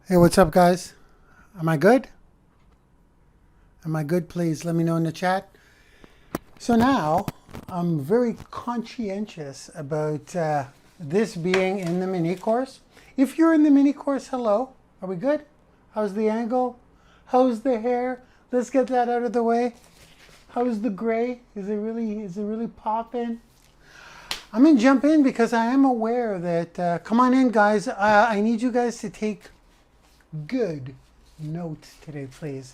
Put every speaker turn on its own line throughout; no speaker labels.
Hey, what's up, guys? Am I good? Am I good? Please let me know in the chat. So now I'm very conscientious about this being in the mini course. If you're in the mini course, hello. Are we good? How's the angle? How's the hair? Let's get that out of the way. How's the gray? Is it really popping? I'm gonna jump in because I am aware that. Come on in, guys. I need you guys to take good notes today, please.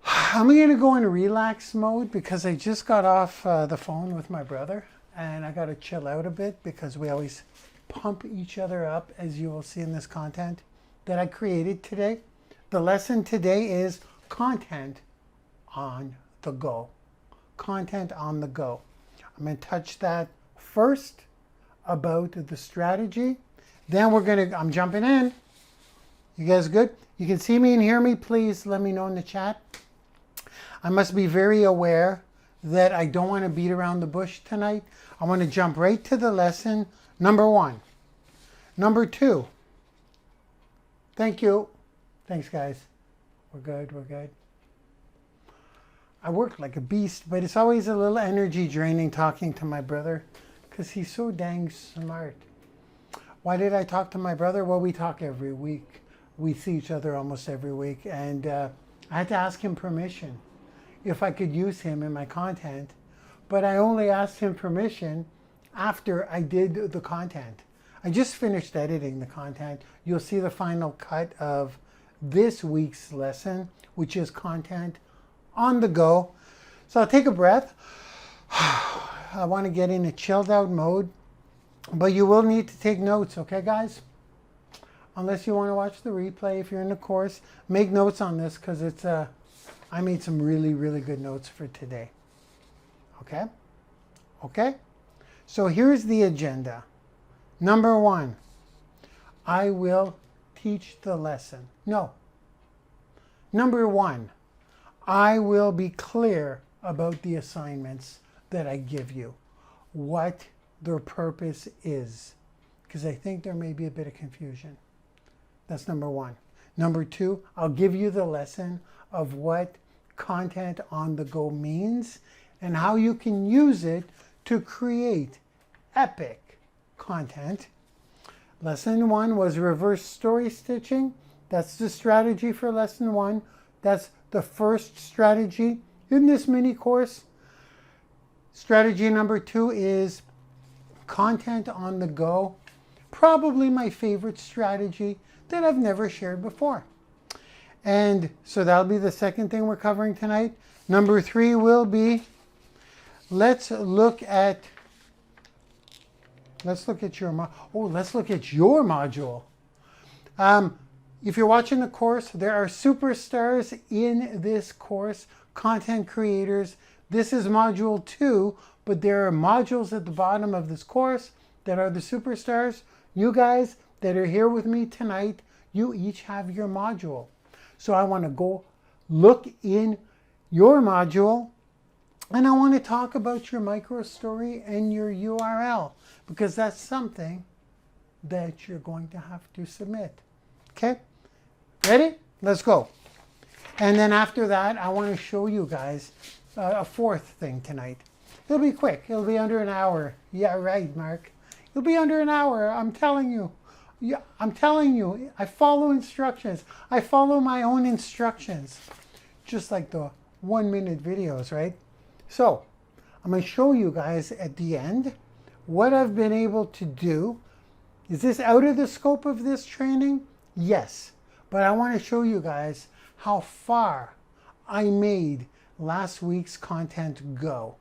I'm going to go in relax mode because I just got off the phone with my brother and I got to chill out a bit because we always pump each other up, as you will see in this content that I created today. The lesson today is content on the go. Content on the go. I'm going to touch that first about the strategy. Then I'm jumping in. You guys good? You can see me and hear me. Please let me know in the chat. I must be very aware that I don't want to beat around the bush tonight. I want to jump right to the lesson. Number one. Number two. Thank you. Thanks, guys. We're good. We're good. I work like a beast, but it's always a little energy draining talking to my brother because he's so dang smart. Why did I talk to my brother? Well, we talk every week. We see each other almost every week, and I had to ask him permission if I could use him in my content, but I only asked him permission after I did the content. I just finished editing the content. You'll see the final cut of this week's lesson, which is content on the go. So I'll take a breath. I want to get in a chilled out mode, but you will need to take notes, okay, guys? Unless you want to watch the replay, if you're in the course, make notes on this because I made some really, really good notes for today. Okay? Okay? So here's the agenda. Number one, I will teach the lesson. No. Number one, I will be clear about the assignments that I give you, what their purpose is, because I think there may be a bit of confusion. That's number one. Number two, I'll give you the lesson of what content on the go means and how you can use it to create epic content. Lesson one was reverse story stitching. That's the strategy for lesson one. That's the first strategy in this mini course. Strategy number two is content on the go. Probably my favorite strategy that I've never shared before. And so that'll be the second thing we're covering tonight. Number three will be, let's look at your module. If you're watching the course, there are superstars in this course, content creators. This is module 2, but there are modules at the bottom of this course that are the superstars. You guys that are here with me tonight, you each have your module. So I want to go look in your module and I want to talk about your micro story and your URL because that's something that you're going to have to submit. Okay? Ready? Let's go. And then after that, I want to show you guys a fourth thing tonight. It'll be quick. It'll be under an hour. Yeah, right, Mark. It'll be under an hour. I'm telling you. Yeah, I'm telling you. I follow instructions. I follow my own instructions. Just like the 1-minute videos, right? So, I'm going to show you guys at the end what I've been able to do. Is this out of the scope of this training? Yes. But I want to show you guys how far I made last week's content go.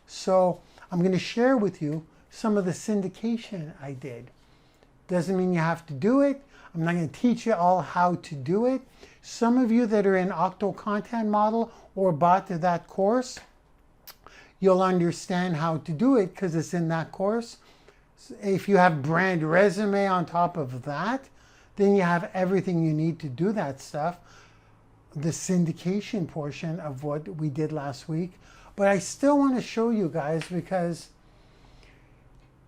So I'm going to share with you some of the syndication I did. Doesn't mean you have to do it. I'm not going to teach you all how to do it. Some of you that are in Octo Content Model or bought that course, you'll understand how to do it because it's in that course. If you have brand resume on top of that, then you have everything you need to do that stuff. The syndication portion of what we did last week. But I still want to show you guys because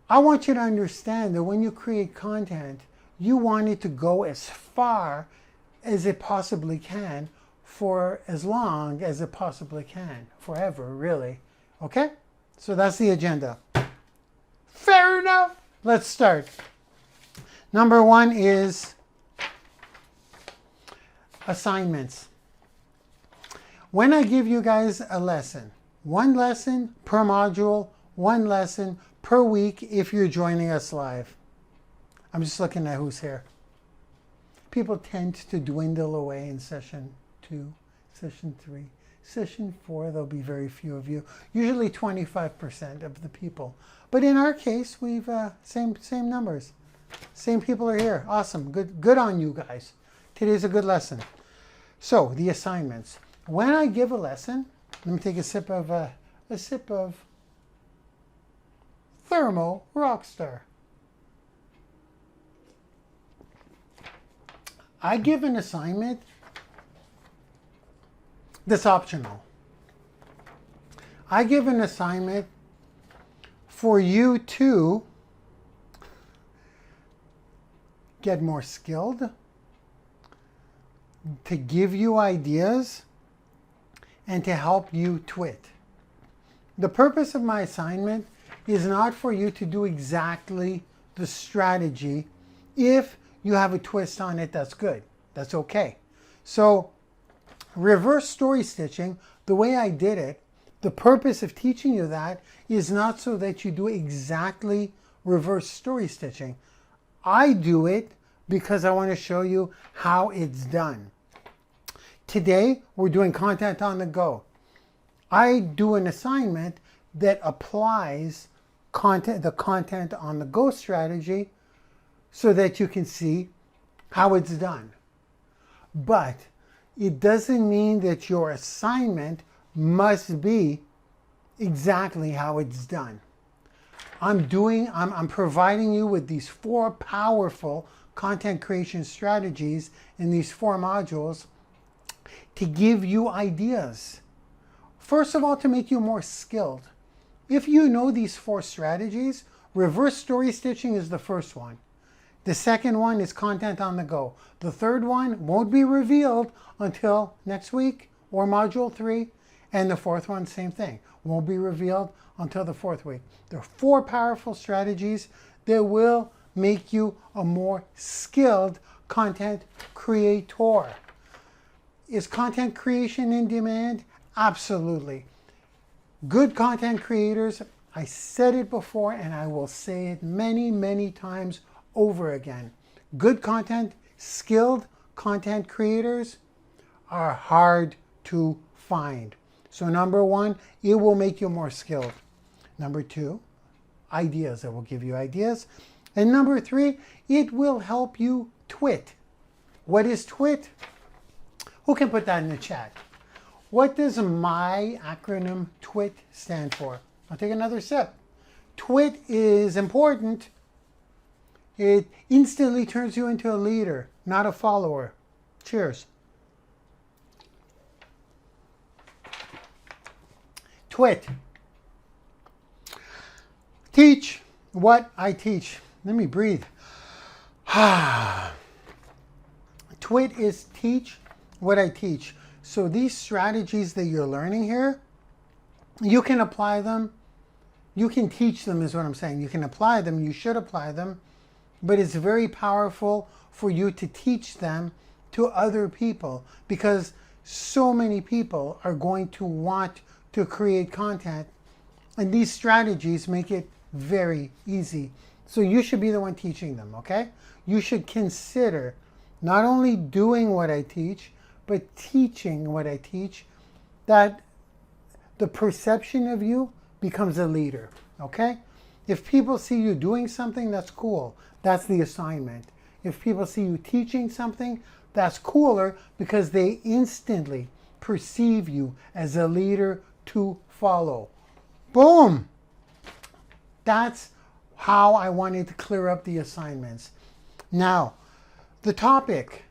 I want you to understand that when you create content, You want it to go as far as it possibly can for as long as it possibly can. Forever, really. Okay? So that's the agenda. Fair enough. Let's start. Number one is assignments. When I give you guys a lesson, one lesson per module, one lesson per week if you're joining us live. I'm just looking at who's here. People tend to dwindle away in session 2, session 3, session 4. There'll be very few of you, usually 25% of the people. But in our case, we've same numbers. Same people are here. Awesome. Good on you guys. Today's a good lesson. So the assignments. When I give a lesson, let me take a sip of Thermo Rockstar. I give an assignment that's optional. I give an assignment for you to get more skilled, to give you ideas, and to help you twit. The purpose of my assignment is not for you to do exactly the strategy. If you have a twist on it, that's good. That's okay. So reverse story stitching, the way I did it, the purpose of teaching you that is not so that you do exactly reverse story stitching. I do it because I want to show you how it's done. Today, we're doing content on the go. I do an assignment that applies the content on the go strategy so that you can see how it's done. But it doesn't mean that your assignment must be exactly how it's done. I'm providing you with these 4 powerful content creation strategies in these 4 modules to give you ideas. First of all, to make you more skilled. If you know these 4 strategies, reverse story stitching is the first one. The second one is content on the go. The third one won't be revealed until next week or module 3. And the fourth one, same thing, won't be revealed until the 4th week. There are 4 powerful strategies that will make you a more skilled content creator. Is content creation in demand? Absolutely. Good content creators, I said it before and I will say it many, many times over again. Good content, skilled content creators are hard to find. So number 1, it will make you more skilled. Number 2, ideas. It will give you ideas. And number 3, it will help you twit. What is twit? Who can put that in the chat? What does my acronym TWIT stand for? I'll take another sip. TWIT is important. It instantly turns you into a leader, not a follower. Cheers. TWIT. Teach what I teach. Let me breathe. TWIT is teach what I teach. So these strategies that you're learning here, you can apply them. You can teach them is what I'm saying. You can apply them. You should apply them. But it's very powerful for you to teach them to other people because so many people are going to want to create content. And these strategies make it very easy. So you should be the one teaching them, okay? You should consider not only doing what I teach, but teaching what I teach, that the perception of you becomes a leader, okay? If people see you doing something, that's cool. That's the assignment. If people see you teaching something, that's cooler because they instantly perceive you as a leader to follow. Boom! That's how I wanted to clear up the assignments. Now, the topic.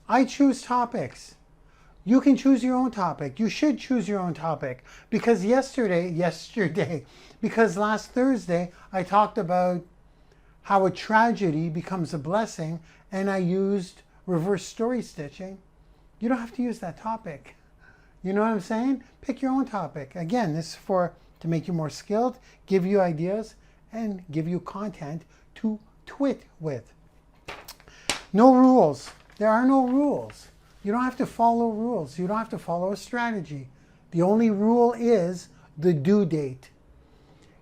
I choose topics. You can choose your own topic. You should choose your own topic because because last Thursday I talked about how a tragedy becomes a blessing, and I used reverse story stitching. You don't have to use that topic. You know what I'm saying? Pick your own topic. Again, this is to make you more skilled, give you ideas, and give you content to twit with. No rules. There are no rules. You don't have to follow rules. You don't have to follow a strategy. The only rule is the due date.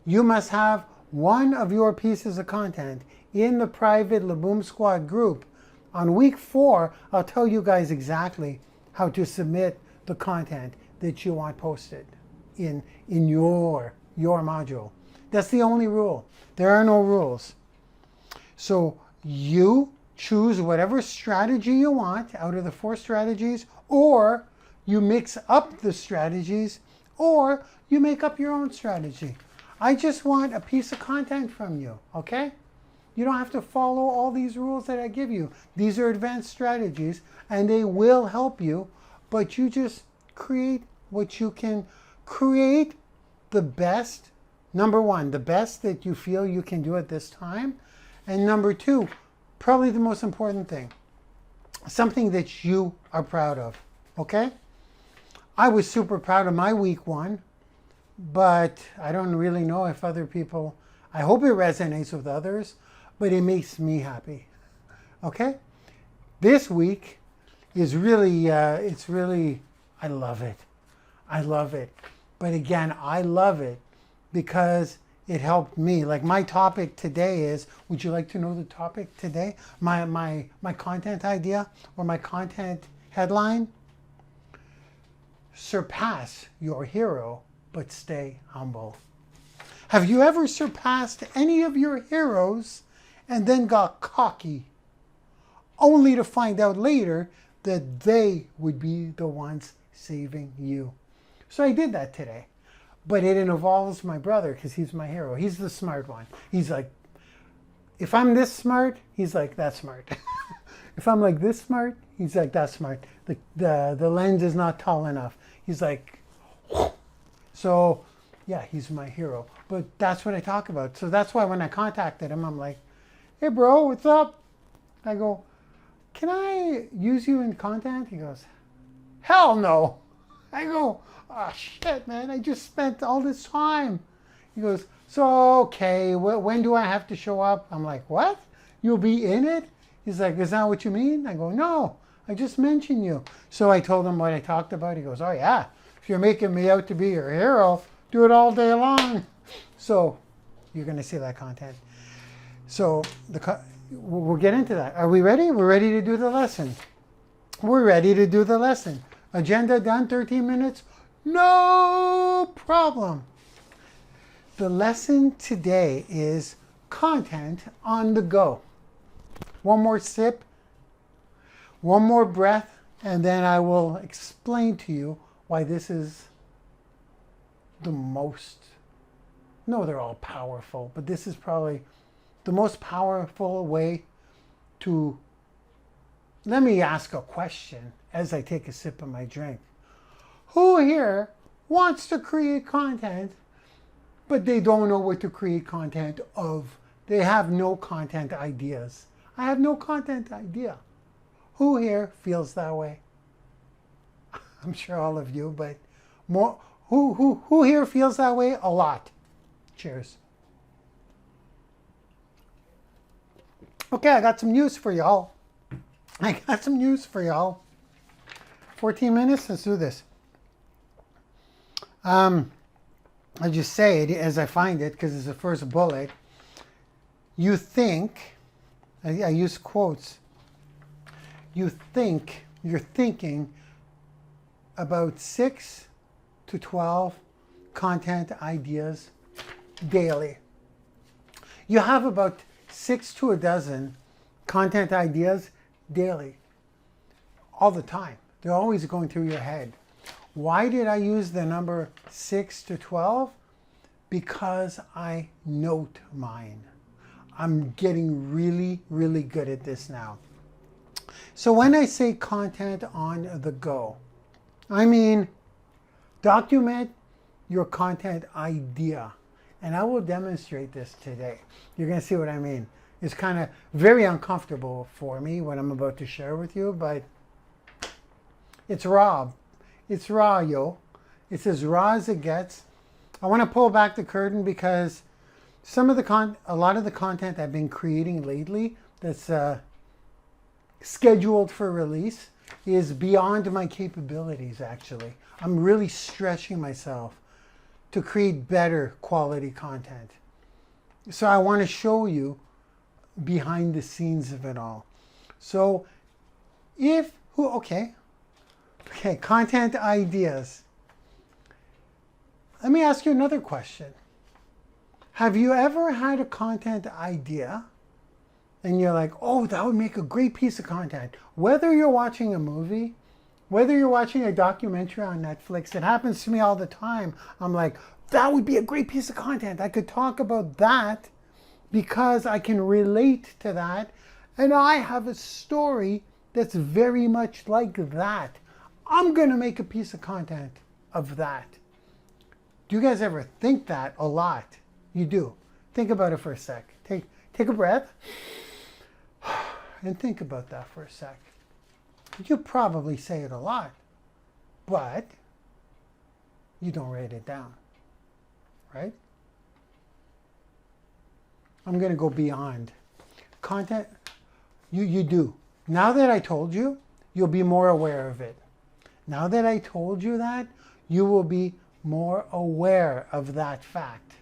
You must have one of your pieces of content in the private Laboom Squad group. On week 4, I'll tell you guys exactly how to submit the content that you want posted in your module. That's the only rule. There are no rules. So you choose whatever strategy you want out of the 4 strategies, or you mix up the strategies, or you make up your own strategy. I just want a piece of content from you, okay? You don't have to follow all these rules that I give you. These are advanced strategies, and they will help you, but you just create what you can create. The best, number 1, the best that you feel you can do at this time. And number 2, probably the most important thing, something that you are proud of, okay? I was super proud of my week 1, but I don't really know if other people, I hope it resonates with others, but it makes me happy, okay? This week is really, I love it. I love it. But again, I love it because it helped me. Like my topic today is, would you like to know the topic today? My content idea or my content headline? Surpass your hero, but stay humble. Have you ever surpassed any of your heroes and then got cocky, only to find out later that they would be the ones saving you? So I did that today. But it involves my brother because he's my hero. He's the smart one. He's like, if I'm this smart, he's like, that's smart. If I'm like this smart, he's like, that's smart. The lens is not tall enough. He's like, so yeah, he's my hero. But that's what I talk about. So that's why when I contacted him, I'm like, hey bro, what's up? I go, can I use you in content? He goes, hell no. I go, oh shit, man, I just spent all this time. He goes, so okay, when do I have to show up? I'm like, what? You'll be in it? He's like, is that what you mean? I go, no, I just mentioned you. So I told him what I talked about. He goes, oh yeah, if you're making me out to be your hero, do it all day long. So you're going to see that content. So we'll get into that. Are we ready? We're ready to do the lesson. We're ready to do the lesson. Agenda done, 13 minutes. No problem. The lesson today is content on the go. One more sip, one more breath, and then I will explain to you why this is the most, no, they're all powerful, but this is probably the most powerful way to, let me ask a question as I take a sip of my drink. Who here wants to create content, but they don't know what to create content of? They have no content ideas. I have no content idea. Who here feels that way? I'm sure all of you, but more. Who here feels that way? A lot. Cheers. Okay, I got some news for y'all. 14 minutes, let's do this. I just say it as I find it because it's the first bullet. You think, I use quotes. You're thinking about 6 to 12 content ideas daily. You have about 6 to a dozen content ideas daily, all the time. They're always going through your head. Why did I use the number 6 to 12? Because I note mine. I'm getting really, really good at this now. So when I say content on the go, I mean document your content idea. And I will demonstrate this today. You're going to see what I mean. is kind of very uncomfortable for me, what I'm about to share with you, but it's raw. It's raw, yo. It's as raw as it gets. I want to pull back the curtain because a lot of the content I've been creating lately that's scheduled for release is beyond my capabilities, actually. I'm really stretching myself to create better quality content. So I want to show you behind the scenes of it all. So okay, content ideas. Let me ask you another question. Have you ever had a content idea and you're like, oh, that would make a great piece of content? Whether you're watching a movie, whether you're watching a documentary on Netflix, it happens to me all the time. I'm like, that would be a great piece of content. I could talk about that because I can relate to that. And I have a story that's very much like that. I'm going to make a piece of content of that. Do you guys ever think that a lot? You do. Think about it for a sec. Take a breath and think about that for a sec. You probably say it a lot, but you don't write it down, right? I'm going to go beyond. Content, you do. Now that I told you, you'll be more aware of it. Now that I told you that, you will be more aware of that fact.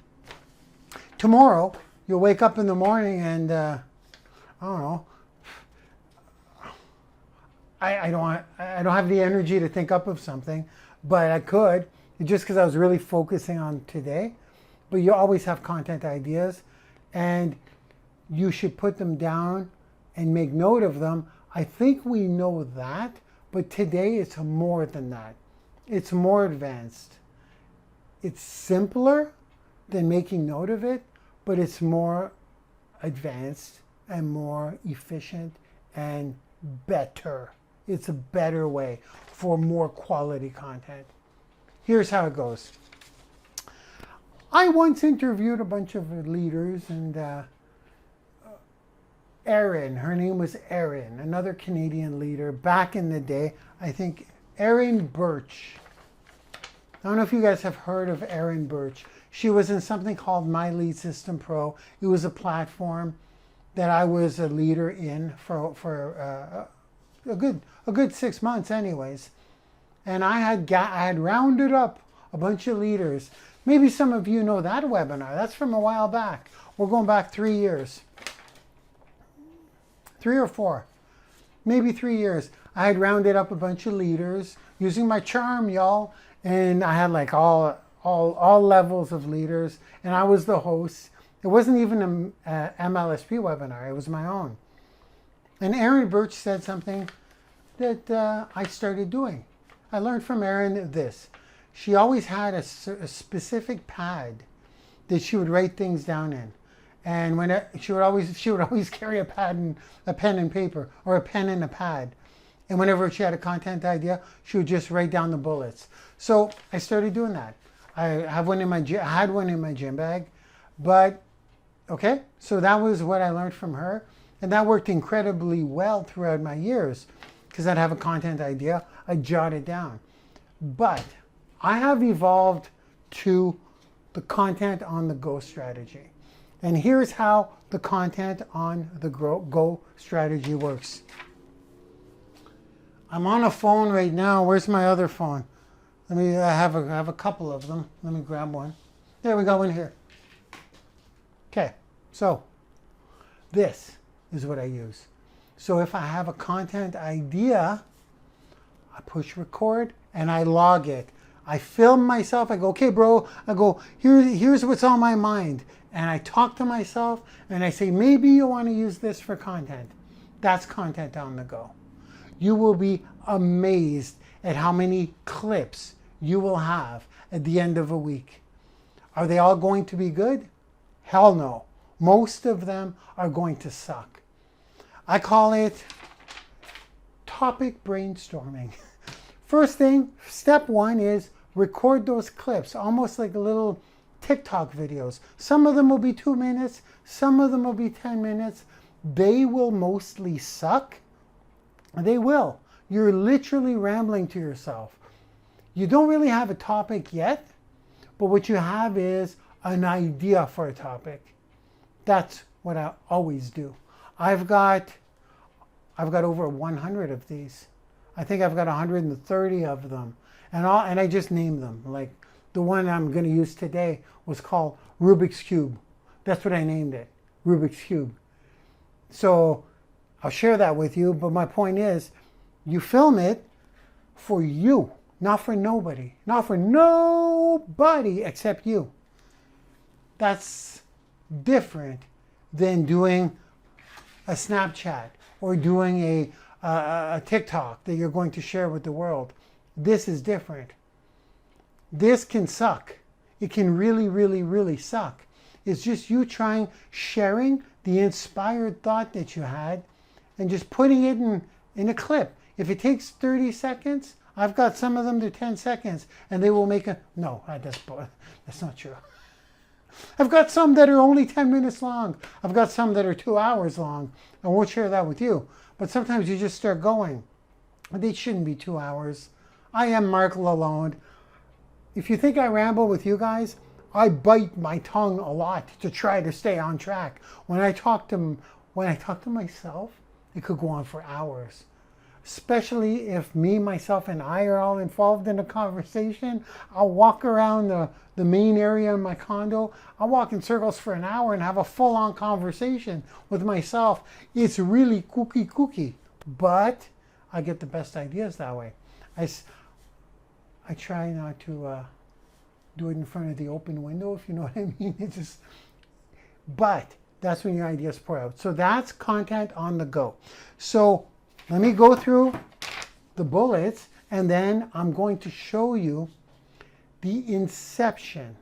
Tomorrow, you'll wake up in the morning and, I don't know, I don't have the energy to think up of something, but I could, just because I was really focusing on today. But you always have content ideas, and you should put them down and make note of them. I think we know that, but today it's more than that. It's more advanced. It's simpler than making note of it, but it's more advanced and more efficient and better. It's a better way for more quality content. Here's how it goes. I once interviewed a bunch of leaders, and Erin, her name was Erin, another Canadian leader back in the day. I think Erin Birch. I don't know if you guys have heard of Erin Birch. She was in something called My Lead System Pro. It was a platform that I was a leader in for a good 6 months anyways. And I had rounded up a bunch of leaders. Maybe some of you know that webinar. That's from a while back. We're going back 3 years. 3 or 4. Maybe 3 years. I had rounded up a bunch of leaders using my charm, y'all. And I had like all levels of leaders, and I was the host. It wasn't even a MLSP webinar, it was my own. And Erin Birch said something that I started doing. I learned from Erin this. She always had a specific pad that she would write things down in. And she would always carry a pen and paper, or a pen and a pad. And whenever she had a content idea, she would just write down the bullets. So I started doing that. I had one in my gym bag, but okay. So that was what I learned from her, and that worked incredibly well throughout my years, because I'd have a content idea, I'd jot it down. But I have evolved to the content on the go strategy, and here's how the content on the go strategy works. I'm on a phone right now. Where's my other phone? I have a couple of them. Let me grab one. There we go, in here. Okay, so this is what I use. So if I have a content idea, I push record and I log it. I film myself. I go, okay, bro. I go, here's what's on my mind. And I talk to myself and I say, maybe you want to use this for content. That's content on the go. You will be amazed at how many clips you will have at the end of a week. Are they all going to be good? Hell no. Most of them are going to suck. I call it topic brainstorming. First thing, step one is record those clips, almost like a little TikTok videos. Some of them will be 2 minutes. Some of them will be 10 minutes. They will mostly suck. They will. You're literally rambling to yourself. You don't really have a topic yet, but what you have is an idea for a topic. That's what I always do. I've got over 100 of these. I think I've got 130 of them. And I just named them. Like the one I'm going to use today was called Rubik's Cube. That's what I named it, Rubik's Cube. So I'll share that with you. But my point is, you film it for you, not for nobody. Not for nobody except you. That's different than doing a Snapchat or doing a TikTok that you're going to share with the world. This is different. This can suck. It can really, really, really suck. It's just you sharing the inspired thought that you had and just putting it in a clip. If it takes 30 seconds, I've got some of them to 10 seconds and they will make no, that's not true. I've got some that are only 10 minutes long. I've got some that are 2 hours long. I won't share that with you. But sometimes you just start going. They shouldn't be 2 hours. I am Marc Lalonde. If you think I ramble with you guys, I bite my tongue a lot to try to stay on track. When I talk to myself, it could go on for hours. Especially if me, myself, and I are all involved in a conversation. I'll walk around the main area in my condo. I'll walk in circles for an hour and have a full-on conversation with myself. It's really kooky, but I get the best ideas that way. I try not to do it in front of the open window, if you know what I mean. But that's when your ideas pour out. So that's content on the go. So let me go through the bullets and then I'm going to show you the inception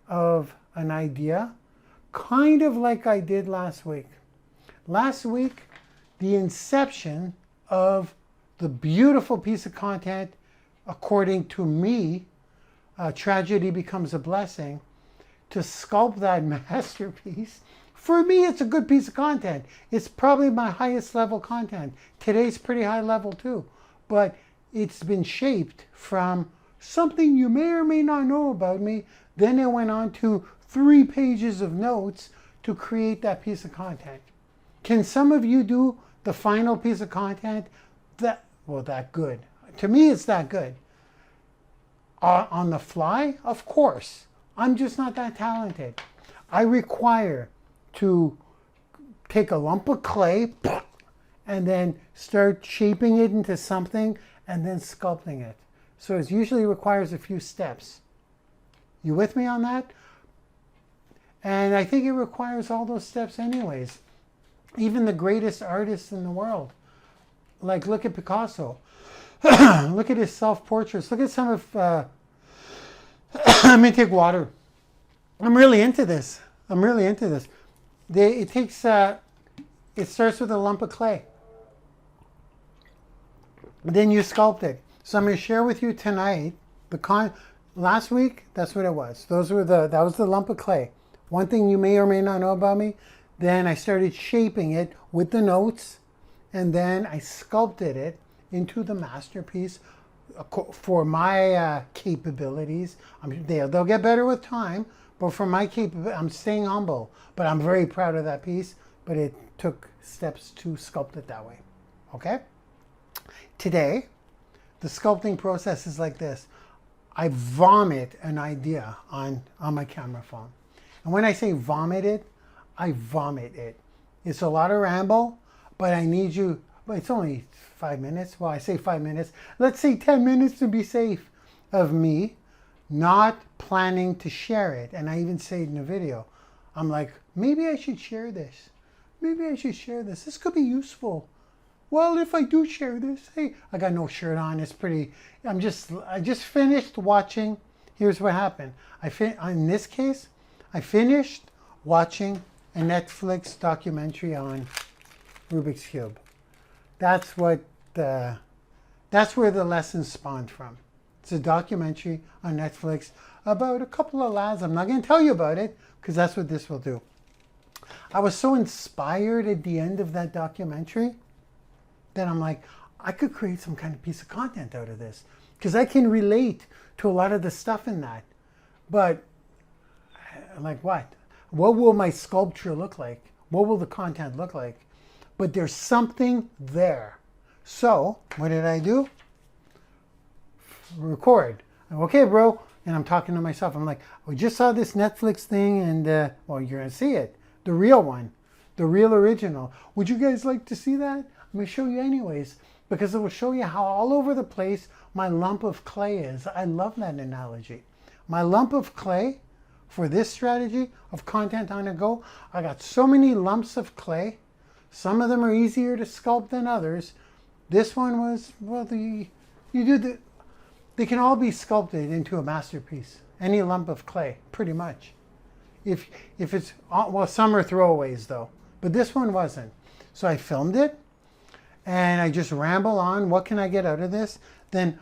of an idea, kind of like I did last week. Last week, the inception of the beautiful piece of content, according to me, tragedy becomes a blessing, to sculpt that masterpiece. For me, it's a good piece of content. It's probably my highest level content. Today's pretty high level too, but it's been shaped from something you may or may not know about me. Then it went on to 3 pages of notes to create that piece of content. Can some of you do the final piece of content that good? To me, it's that good. On the fly, of course. I'm just not that talented. I require to take a lump of clay and then start shaping it into something and then sculpting it. So it usually requires a few steps. You with me on that? And I think it requires all those steps anyways. Even the greatest artists in the world. Like, look at Picasso. Look at his self-portraits. Look at some of... Let me take water. I'm really into this. It starts with a lump of clay. Then you sculpt it. So I'm going to share with you tonight last week, that's what it was. That was the lump of clay. One thing you may or may not know about me, then I started shaping it with the notes, and then I sculpted it into the masterpiece for my capabilities. They'll get better with time, but for my capability, I'm staying humble. But I'm very proud of that piece, but it took steps to sculpt it that way. Okay? Today, the sculpting process is like this. I vomit an idea on my camera phone. And when I say vomit it, I vomit it. It's a lot of ramble, but I need you, but it's only 5 minutes. Well, I say 5 minutes. Let's say 10 minutes to be safe of me not planning to share it. And I even say it in the video. I'm like, maybe I should share this. This could be useful. Well, if I do share this, hey, I got no shirt on. It's pretty, I just finished watching. Here's what happened. In this case, I finished watching a Netflix documentary on Rubik's Cube. That's where the lesson spawned from. It's a documentary on Netflix about a couple of lads. I'm not going to tell you about it because that's what this will do. I was so inspired at the end of that documentary that I'm like, I could create some kind of piece of content out of this because I can relate to a lot of the stuff in that. But I'm like, what? What will my sculpture look like? What will the content look like? But there's something there. So what did I do? Record. Okay, bro. And I'm talking to myself. I'm like, we just saw this Netflix thing and, well, you're going to see it. The real one. The real original. Would you guys like to see that? I'm going to show you anyways. Because it will show you how all over the place my lump of clay is. I love that analogy. My lump of clay for this strategy of content on the go, I got so many lumps of clay. Some of them are easier to sculpt than others. This one was, well, they can all be sculpted into a masterpiece. Any lump of clay, pretty much. If it's, well, some are throwaways though, but this one wasn't. So I filmed it. And I just ramble on. What can I get out of this? Then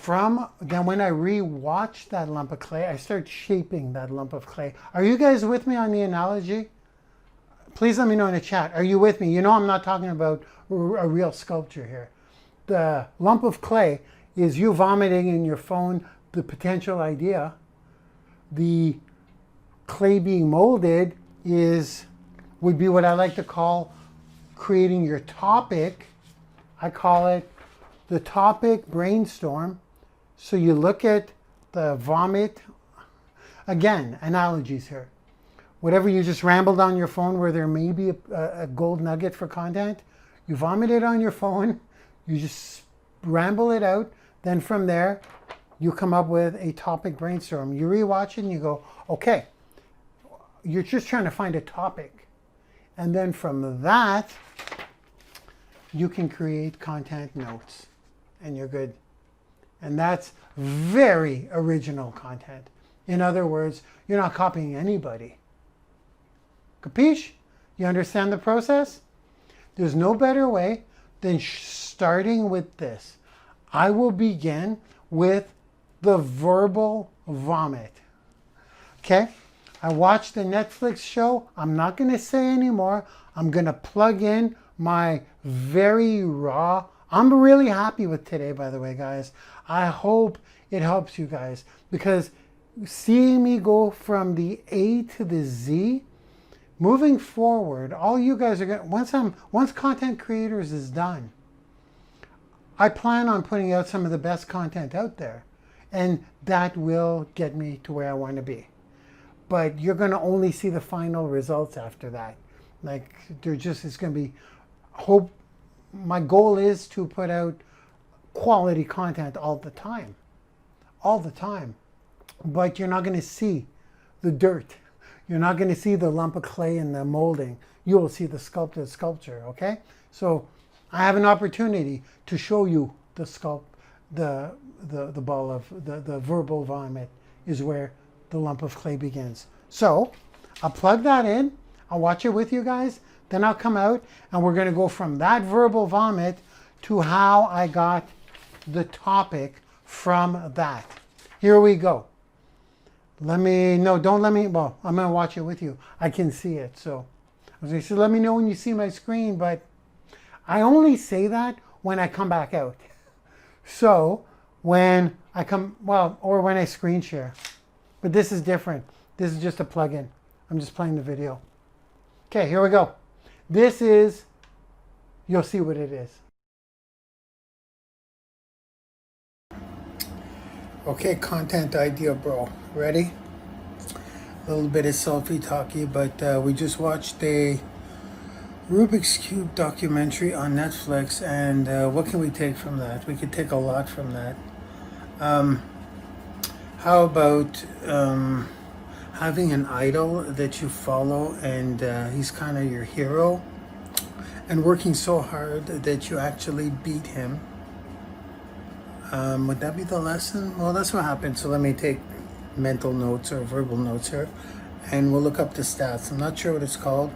when I re-watch that lump of clay, I start shaping that lump of clay. Are you guys with me on the analogy? Please let me know in the chat. Are you with me? You know I'm not talking about a real sculpture here. The lump of clay is you vomiting in your phone the potential idea. The clay being molded would be what I like to call creating your topic. I call it the Topic Brainstorm. So you look at the vomit. Again, analogies here. Whatever you just rambled on your phone where there may be a gold nugget for content, you vomit it on your phone, you just ramble it out. Then from there, you come up with a topic brainstorm. You rewatch it and you go, okay, you're just trying to find a topic. And then from that, you can create content notes and you're good. And that's very original content. In other words, you're not copying anybody. Capiche? You understand the process? There's no better way than starting with this. I will begin with the verbal vomit. Okay? I watched the Netflix show. I'm not going to say anymore. I'm going to plug in my very raw. I'm really happy with today, by the way, guys. I hope it helps you guys because seeing me go from the A to the Z, moving forward, all you guys are going, once Content Creators is done, I plan on putting out some of the best content out there, and that will get me to where I want to be. But you're going to only see the final results after that. Like, it's going to be hope. My goal is to put out quality content all the time. But you're not going to see the dirt. You're not going to see the lump of clay in the molding. You will see the sculpted sculpture, okay? So I have an opportunity to show you the ball of the verbal vomit is where the lump of clay begins. So I'll plug that in. I'll watch it with you guys. Then I'll come out and we're going to go from that verbal vomit to how I got the topic from that. Here we go. Don't let me, well, I'm going to watch it with you. I can see it. So I was going to say, let me know when you see my screen, but I only say that when I come back out. So when I come, well, or when I screen share. But this is different. This is just a plug-in. I'm just playing the video. Okay, here we go. This is, you'll see what it is. Okay, content idea, bro. Ready? A little bit of selfie talky, but we just watched a Rubik's Cube documentary on Netflix, and what can we take from that? We could take a lot from that. How about having an idol that you follow and he's kind of your hero, and working so hard that you actually beat him? Would that be the lesson? Well, that's what happened. So let me take mental notes or verbal notes here, and we'll look up the stats. I'm not sure what it's called.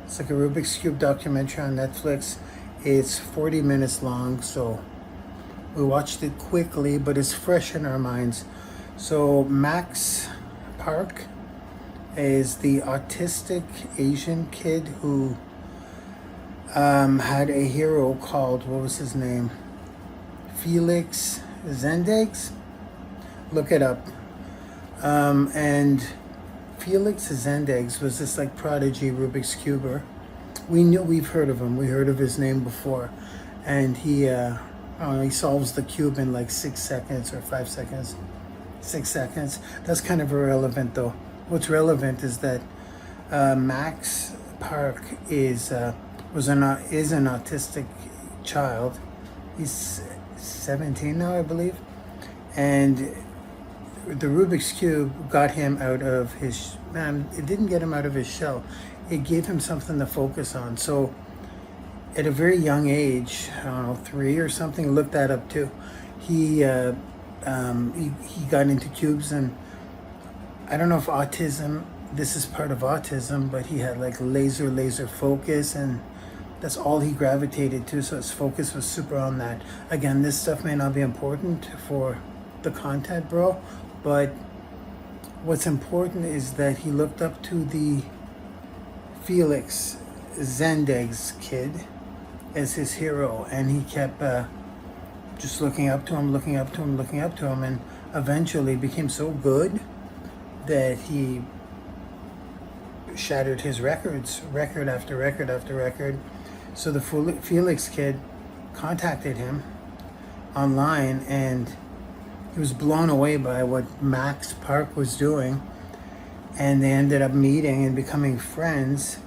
It's like a Rubik's Cube documentary on Netflix. It's 40 minutes long, so We watched it quickly, but it's fresh in our minds. So Max Park is the autistic Asian kid who had a hero called, what was his name? Felix Zendegs? Look it up. And Felix Zendegs was this like prodigy Rubik's Cuber. We've heard of him. We heard of his name before. And he solves the cube in like 6 seconds or 5 seconds. 6 seconds. That's kind of irrelevant though. What's relevant is that Max Park is an autistic child. He's 17 now, I believe. And the Rubik's Cube got him out of his, it didn't get him out of his shell. It gave him something to focus on. So at a very young age, I don't know, 3 or something, look that up too. He got into cubes, and I don't know if this is part of autism, but he had like laser focus, and that's all he gravitated to. So his focus was super on that. Again, this stuff may not be important for the content, bro, but what's important is that he looked up to the Felix Zendegs kid as his hero, and he kept just looking up to him, and eventually became so good that he shattered his record after record. So the Felix kid contacted him online, and he was blown away by what Max Park was doing, and they ended up meeting and becoming friends.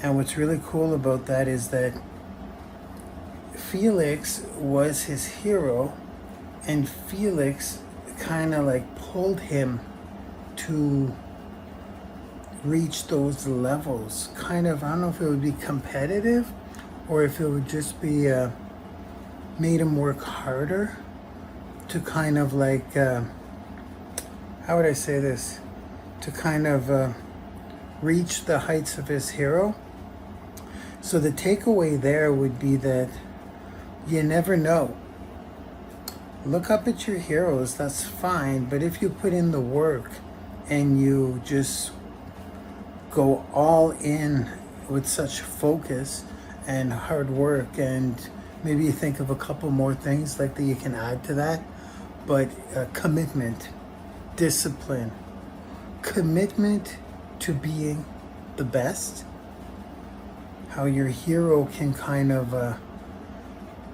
And what's really cool about that is that Felix was his hero, and Felix kind of like pulled him to reach those levels. Kind of, I don't know if it would be competitive or if it would just be made him work harder to kind of like, how would I say this? To kind of reach the heights of his hero. So the takeaway there would be that you never know. Look up at your heroes, that's fine, but if you put in the work and you just go all in with such focus and hard work, and maybe you think of a couple more things like that you can add to that, but commitment, discipline, commitment to being the best, how your hero can kind of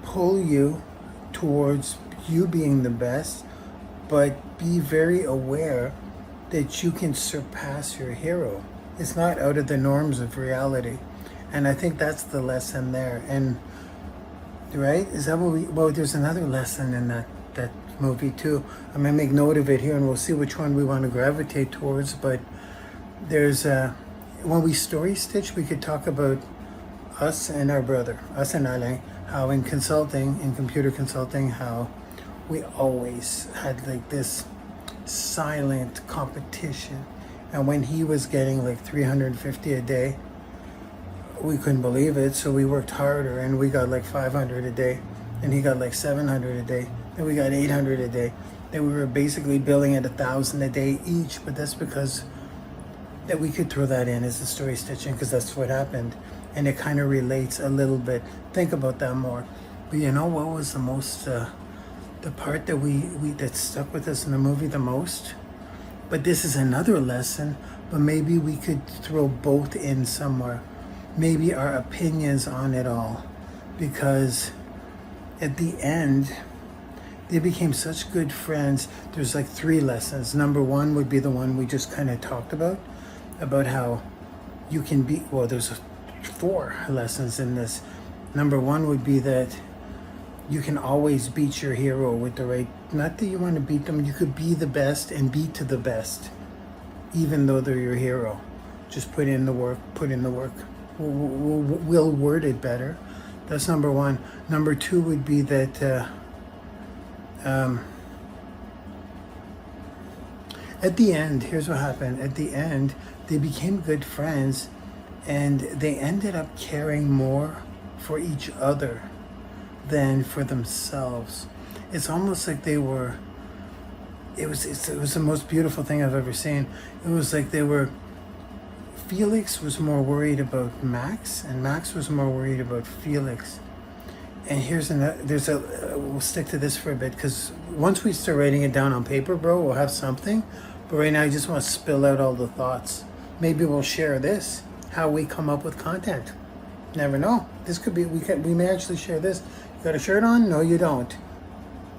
pull you towards you being the best, but be very aware that you can surpass your hero. It's not out of the norms of reality. And I think that's the lesson there. And right, is that what there's another lesson in that movie too. I'm gonna make note of it here, and we'll see which one we want to gravitate towards. But there's when we story stitch, we could talk about us and our brother, us and Alain, how in computer consulting, how we always had like this silent competition. And when he was getting like 350 a day, we couldn't believe it. So we worked harder, and we got like 500 a day, and he got like 700 a day. Then we got 800 a day. Then we were basically billing at 1,000 a day each. But that's because that we could throw that in as the story stitching, because that's what happened. And it kind of relates a little bit. Think about that more. But you know what was the most, the part that that stuck with us in the movie the most? But this is another lesson, but maybe we could throw both in somewhere. Maybe our opinions on it all. Because at the end, they became such good friends. There's like 3 lessons. Number 1 would be the one we just kind of talked about how you can be, well, there's 4 lessons in this. Number 1 would be that you can always beat your hero with the right, not that you want to beat them, you could be the best and beat to the best, even though they're your hero. Just put in the work. We'll word it better. That's number 1. Number 2 would be that at the end, here's what happened. At the end, they became good friends, and they ended up caring more for each other than for themselves. It's almost like they were, it was the most beautiful thing I've ever seen. It was like they were, Felix was more worried about Max, and Max was more worried about Felix. And here's another, we'll stick to this for a bit, because once we start writing it down on paper, bro, we'll have something. But right now I just want to spill out all the thoughts. Maybe we'll share this, how we come up with content. Never know. This could be, we may actually share this. You got a shirt on? No, you don't.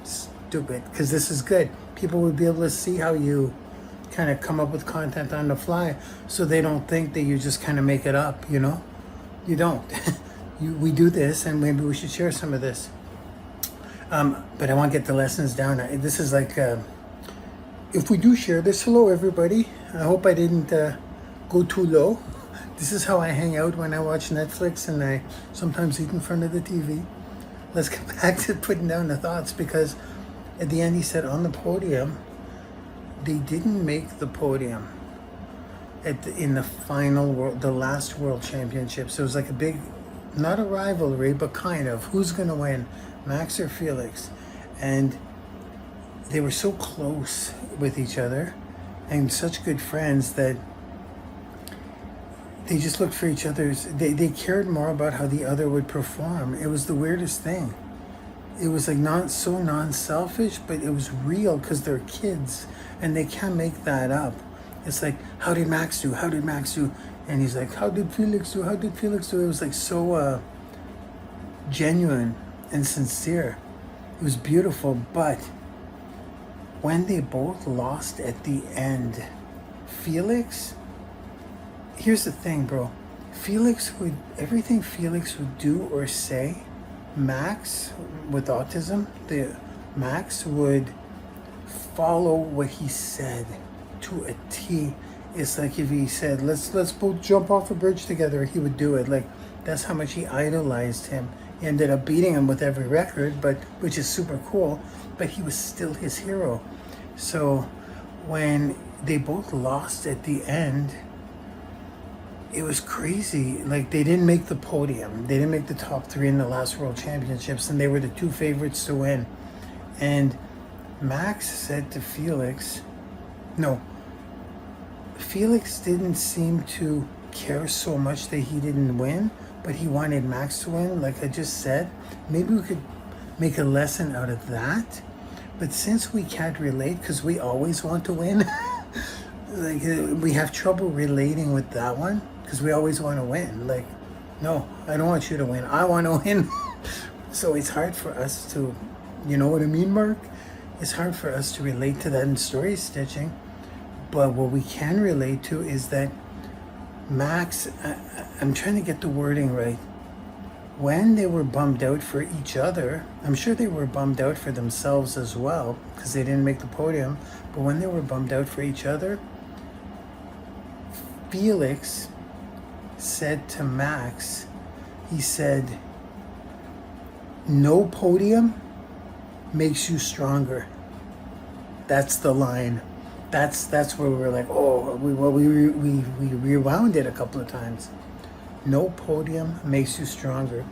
Stupid, because this is good. People would be able to see how you kind of come up with content on the fly, so they don't think that you just kind of make it up, you know? You don't. We do this, and maybe we should share some of this. But I want to get the lessons down. This is like, if we do share this, hello everybody. I hope I didn't go too low. This is how I hang out when I watch Netflix, and I sometimes eat in front of the TV. Let's get back to putting down the thoughts, because at the end he said on the podium, they didn't make the podium in the final the last world championships. It was like a big, not a rivalry, but kind of, who's going to win, Max or Felix? And they were so close with each other and such good friends that they just looked for each other's, they cared more about how the other would perform. It was the weirdest thing. It was like not so non-selfish, but it was real, because they're kids and they can't make that up. It's like, how did Max do? How did Max do? And he's like, how did Felix do? How did Felix do? It was like so genuine and sincere. It was beautiful. But when they both lost at the end, Felix, here's the thing, bro. Everything Felix would do or say, Max, with autism, Max would follow what he said to a T. It's like if he said, let's both jump off a bridge together, he would do it. Like, that's how much he idolized him. He ended up beating him with every record, which is super cool, but he was still his hero. So when they both lost at the end, it was crazy. Like, they didn't make the podium. They didn't make the top 3 in the last world championships, and they were the 2 favorites to win. And Max said to Felix, Felix didn't seem to care so much that he didn't win, but he wanted Max to win, like I just said. Maybe we could make a lesson out of that. But since we can't relate, because we always want to win, like, we have trouble relating with that one, because we always want to win. Like, no, I don't want you to win. I want to win. So it's hard for us to, you know what I mean, Mark? It's hard for us to relate to that in story stitching. But what we can relate to is that Max, I'm trying to get the wording right. When they were bummed out for each other, I'm sure they were bummed out for themselves as well, because they didn't make the podium. But when they were bummed out for each other, Felix said to Max, he said, no podium makes you stronger. That's the line. That's where we were like, oh, we rewound it a couple of times. No podium makes you stronger.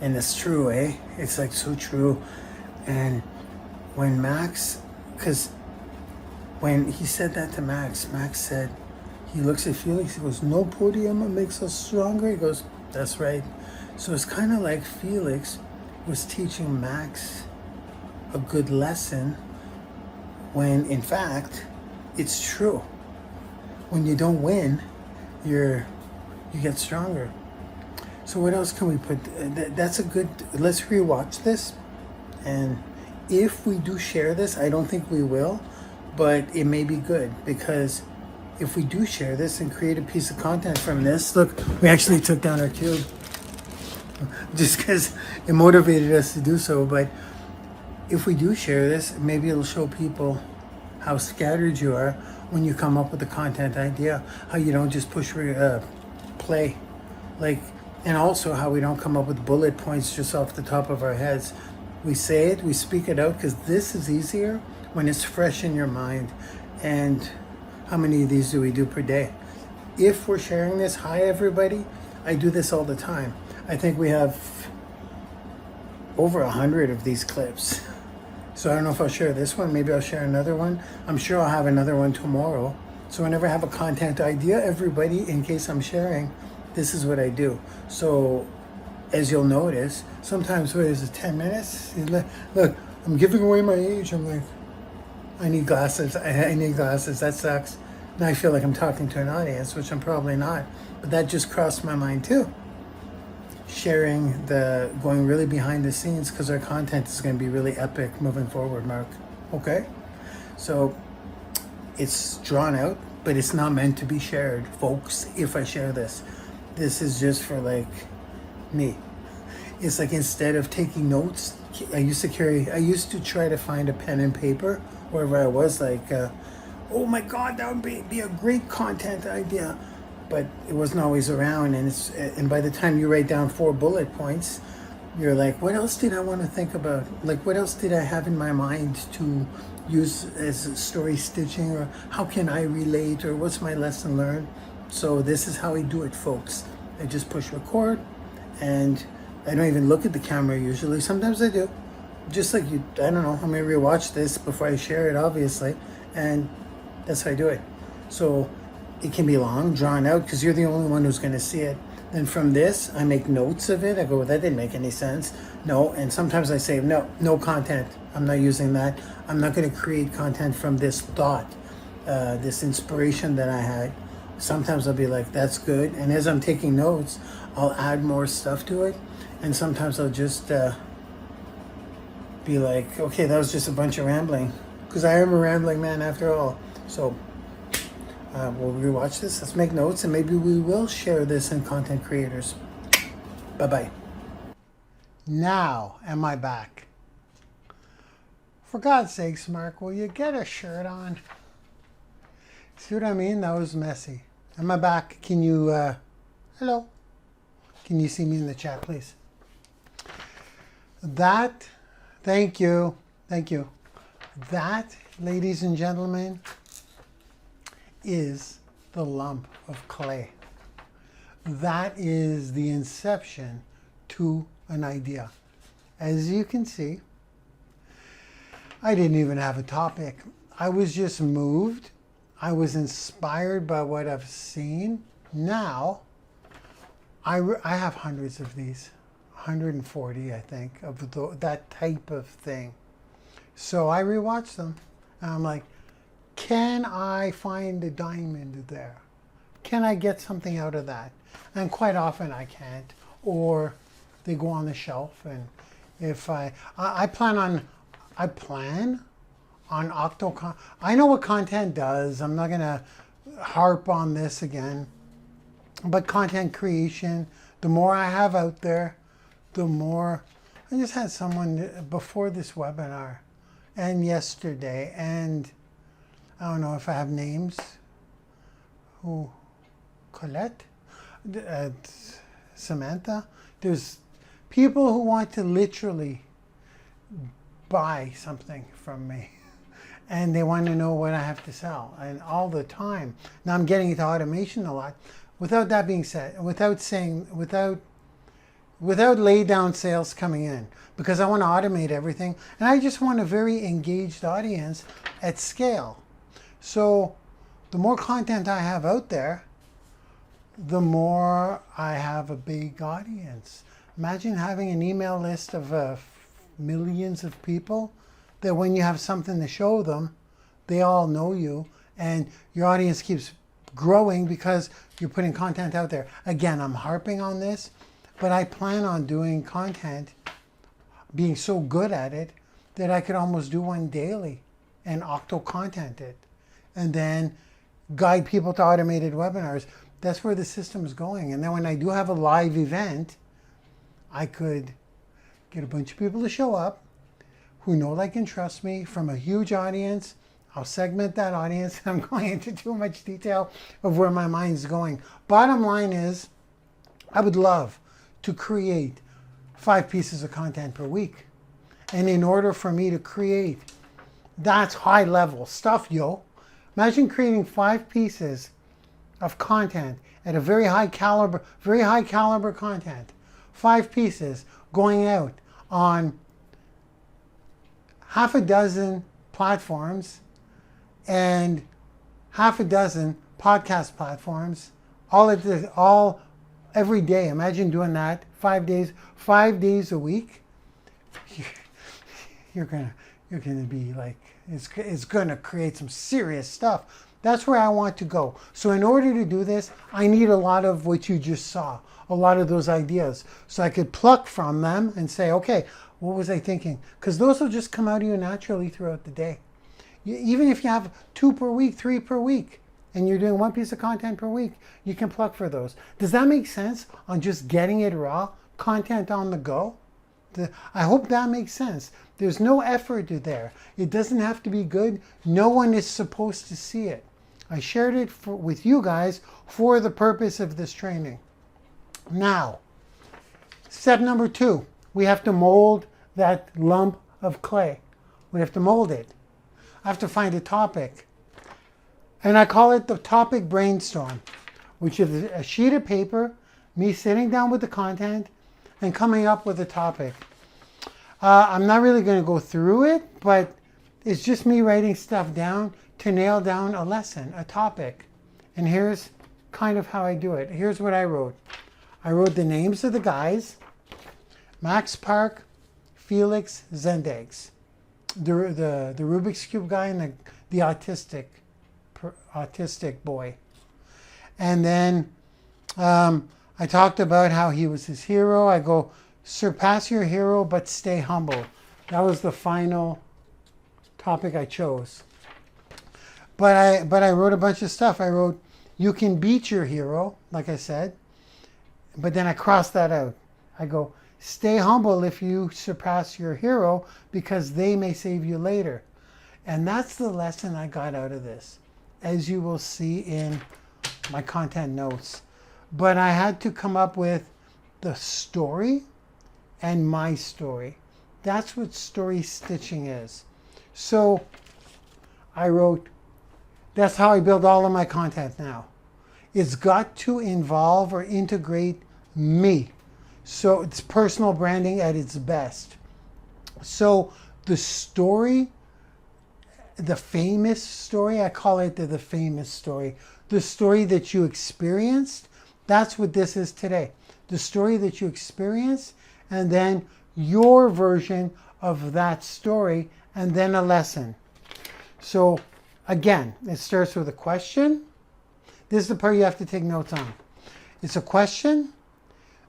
And it's true, eh? It's like so true. And when Max, because when he said that to Max, Max said, he looks at Felix, he goes, no podium makes us stronger. He goes, that's right. So it's kind of like Felix was teaching Max a good lesson, when in fact it's true. When you don't win, you get stronger. So what else can we put? That's a good, let's rewatch this. And if we do share this, I don't think we will, but it may be good, because if we do share this and create a piece of content from this, look, we actually took down our cube just because it motivated us to do so. But if we do share this, maybe it'll show people how scattered you are when you come up with a content idea, how you don't just push play, like, and also how we don't come up with bullet points just off the top of our heads. We say it, we speak it out, because this is easier when it's fresh in your mind. And how many of these do we do per day? If we're sharing this, hi everybody, I do this all the time. I think we have over 100 of these clips. So I don't know if I'll share this one. Maybe I'll share another one. I'm sure I'll have another one tomorrow. So whenever I have a content idea, everybody, in case I'm sharing, this is what I do. So as you'll notice, sometimes, what is it, 10 minutes? Look, I'm giving away my age. I'm like, I need glasses. I need glasses. That sucks. Now I feel like I'm talking to an audience, which I'm probably not. But that just crossed my mind too. Sharing going really behind the scenes, because our content is going to be really epic moving forward, Mark. Okay? So it's drawn out, but it's not meant to be shared, folks. If I share this is just for like me. It's like, instead of taking notes, I used to try to find a pen and paper wherever I was, like, oh my God, that would be a great content idea. But it wasn't always around, and by the time you write down 4 bullet points, you're like, what else did I want to think about? Like, what else did I have in my mind to use as story stitching, or how can I relate, or what's my lesson learned? So this is how I do it, folks. I just push record, and I don't even look at the camera usually. Sometimes I do. Just like you, I don't know, I'm gonna rewatch this before I share it, obviously, and that's how I do it. So it can be long, drawn out, because you're the only one who's going to see it. Then from this, I make notes of it. I go, well, that didn't make any sense. No, and sometimes I say, no content. I'm not using that. I'm not going to create content from this thought, this inspiration that I had. Sometimes I'll be like, that's good. And as I'm taking notes, I'll add more stuff to it. And sometimes I'll just be like, okay, that was just a bunch of rambling. Because I am a rambling man after all. So we'll rewatch this. Let's make notes, and maybe we will share this in Content Creators. Bye-bye. Now am I back? For God's sakes, Mark, will you get a shirt on? See what I mean? That was messy. Am I back? Can you, hello? Can you see me in the chat, please? Thank you. That, ladies and gentlemen, is the lump of clay. That is the inception to an idea. As you can see, I didn't even have a topic. I was just moved. I was inspired by what I've seen. Now, I have hundreds of these, 140, I think, of that type of thing. So I rewatch them, and I'm like, can I find a diamond there? Can I get something out of that? And quite often I can't, or they go on the shelf. And if I plan on octo. I know what content does. I'm not gonna harp on this again. But content creation, the more I have out there, the more. I just had someone before this webinar, and yesterday, and I don't know if I have names. Who? Colette? Samantha? There's people who want to literally buy something from me. And they want to know what I have to sell. And all the time. Now I'm getting into automation a lot. Without that being said, without lay down sales coming in. Because I want to automate everything. And I just want a very engaged audience at scale. So the more content I have out there, the more I have a big audience. Imagine having an email list of millions of people that when you have something to show them, they all know you, and your audience keeps growing because you're putting content out there. Again, I'm harping on this, but I plan on doing content, being so good at it that I could almost do one daily and octo-content it, and then guide people to automated webinars. That's where the system is going. And then when I do have a live event, I could get a bunch of people to show up who know, like, and trust me, from a huge audience. I'll segment that audience. I'm going into too much detail of where my mind's going. Bottom line is, I would love to create 5 pieces of content per week. And in order for me to create, that's high level stuff, yo. Imagine creating 5 pieces of content at a very high caliber content. 5 pieces going out on half a dozen platforms and half a dozen podcast platforms all every day. Imagine doing that 5 days a week. You're gonna be like, it's gonna create some serious stuff. That's where I want to go. So in order to do this, I need a lot of what you just saw, a lot of those ideas, so I could pluck from them and say, okay, what was I thinking? Because those will just come out of you naturally throughout the day. Even if you have 2 per week, 3 per week, and you're doing 1 piece of content per week, you can pluck for those. Does that make sense on just getting it raw, content on the go? I hope that makes sense. There's no effort there. It doesn't have to be good. No one is supposed to see it. I shared it with you guys for the purpose of this training. Now, step number 2, we have to mold that lump of clay. We have to mold it. I have to find a topic. And I call it the Topic Brainstorm, which is a sheet of paper, me sitting down with the content and coming up with a topic. I'm not really going to go through it, but it's just me writing stuff down to nail down a lesson, a topic. And here's kind of how I do it. Here's what I wrote. I wrote the names of the guys: Max Park, Felix Zendegs, the Rubik's Cube guy, and the autistic boy. And then I talked about how he was his hero. I go, surpass your hero, but stay humble. That was the final topic I chose. But I wrote a bunch of stuff. I wrote, you can beat your hero, like I said, but then I crossed that out. I go, stay humble if you surpass your hero, because they may save you later. And that's the lesson I got out of this, as you will see in my content notes. But I had to come up with the story and my story. That's what story stitching is. So I wrote, that's how I build all of my content now. It's got to involve or integrate me. So it's personal branding at its best. So the story, the famous story, I call it the famous story. The story that you experienced, that's what this is today. The story that you experienced, and then your version of that story, and then a lesson. So again, it starts with a question. This is the part you have to take notes on. It's a question,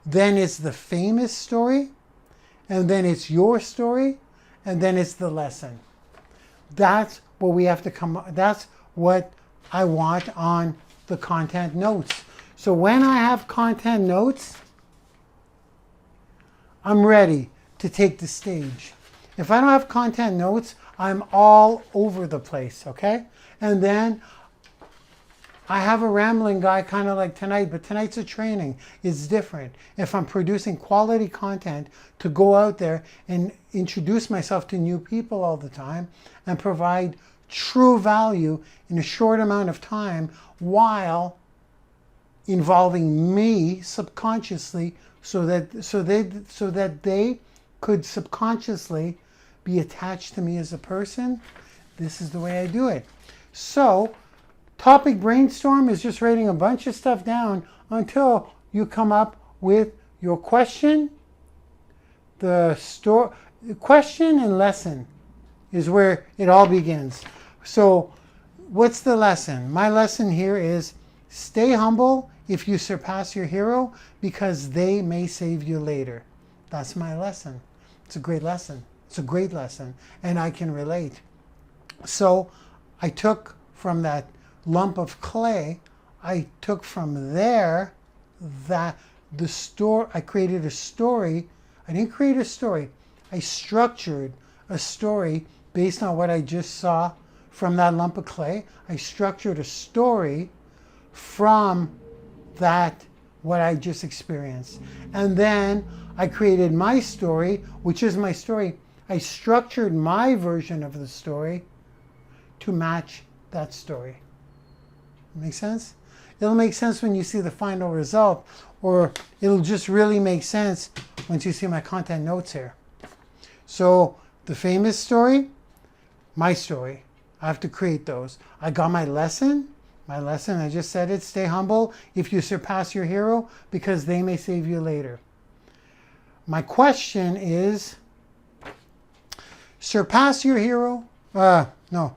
then it's the famous story, and then it's your story, and then it's the lesson. That's what we have to that's what I want on the content notes. So when I have content notes, I'm ready to take the stage. If I don't have content notes, I'm all over the place, okay? And then I have a rambling guy kind of like tonight, but tonight's a training. It's different. If I'm producing quality content to go out there and introduce myself to new people all the time and provide true value in a short amount of time while involving me subconsciously so that they could subconsciously be attached to me as a person, this is the way I do it. So Topic Brainstorm is just writing a bunch of stuff down until you come up with your question. The question and lesson is where it all begins. So what's the lesson? My lesson here is stay humble if you surpass your hero, because they may save you later. That's my lesson. It's a great lesson. It's a great lesson, and I can relate. So I took from that lump of clay, I took from there that I created a story. I didn't create a story. I structured a story based on what I just saw from that lump of clay. I structured a story from that, what I just experienced. And then I created my story, which is my story. I structured my version of the story to match that story. Make sense? It'll make sense when you see the final result, or it'll just really make sense once you see my content notes here. So the famous story, my story. I have to create those. I got my lesson. My lesson, I just said it, stay humble if you surpass your hero, because they may save you later. My question is, surpass your hero? No.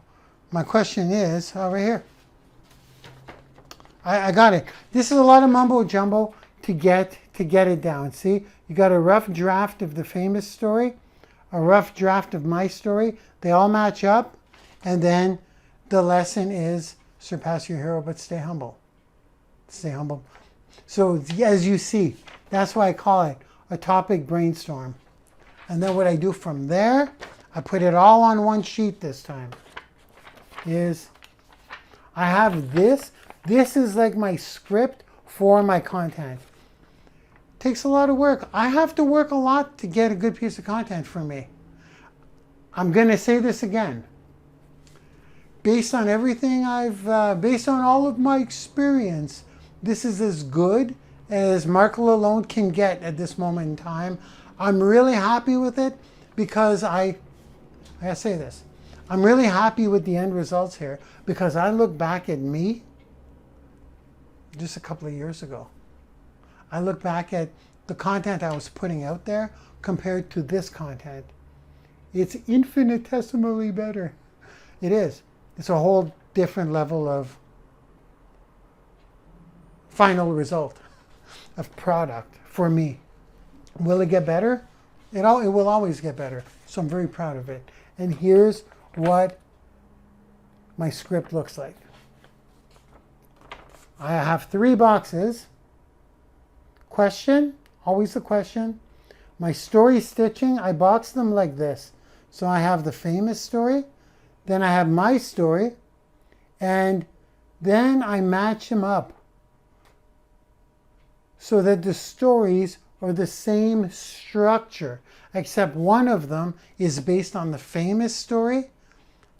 My question is, over here. I got it. This is a lot of mumbo jumbo to get it down. See, you got a rough draft of the famous story, a rough draft of my story. They all match up. And then the lesson is surpass your hero, but stay humble. Stay humble. So as you see, that's why I call it a topic brainstorm. And then what I do from there, I put it all on one sheet this time, is I have this. This is like my script for my content. It takes a lot of work. I have to work a lot to get a good piece of content for me. I'm going to say this again. Based on everything based on all of my experience, this is as good as Marc Lalonde can get at this moment in time. I'm really happy with it because I gotta say this. I'm really happy with the end results here because I look back at me just a couple of years ago. I look back at the content I was putting out there compared to this content. It's infinitesimally better. It is. It's a whole different level of final result of product for me. Will it get better? It will always get better. So I'm very proud of it. And here's what my script looks like. I have 3 boxes. Question, always the question. My story stitching, I box them like this. So I have the famous story. Then I have my story, and then I match them up so that the stories are the same structure, except one of them is based on the famous story,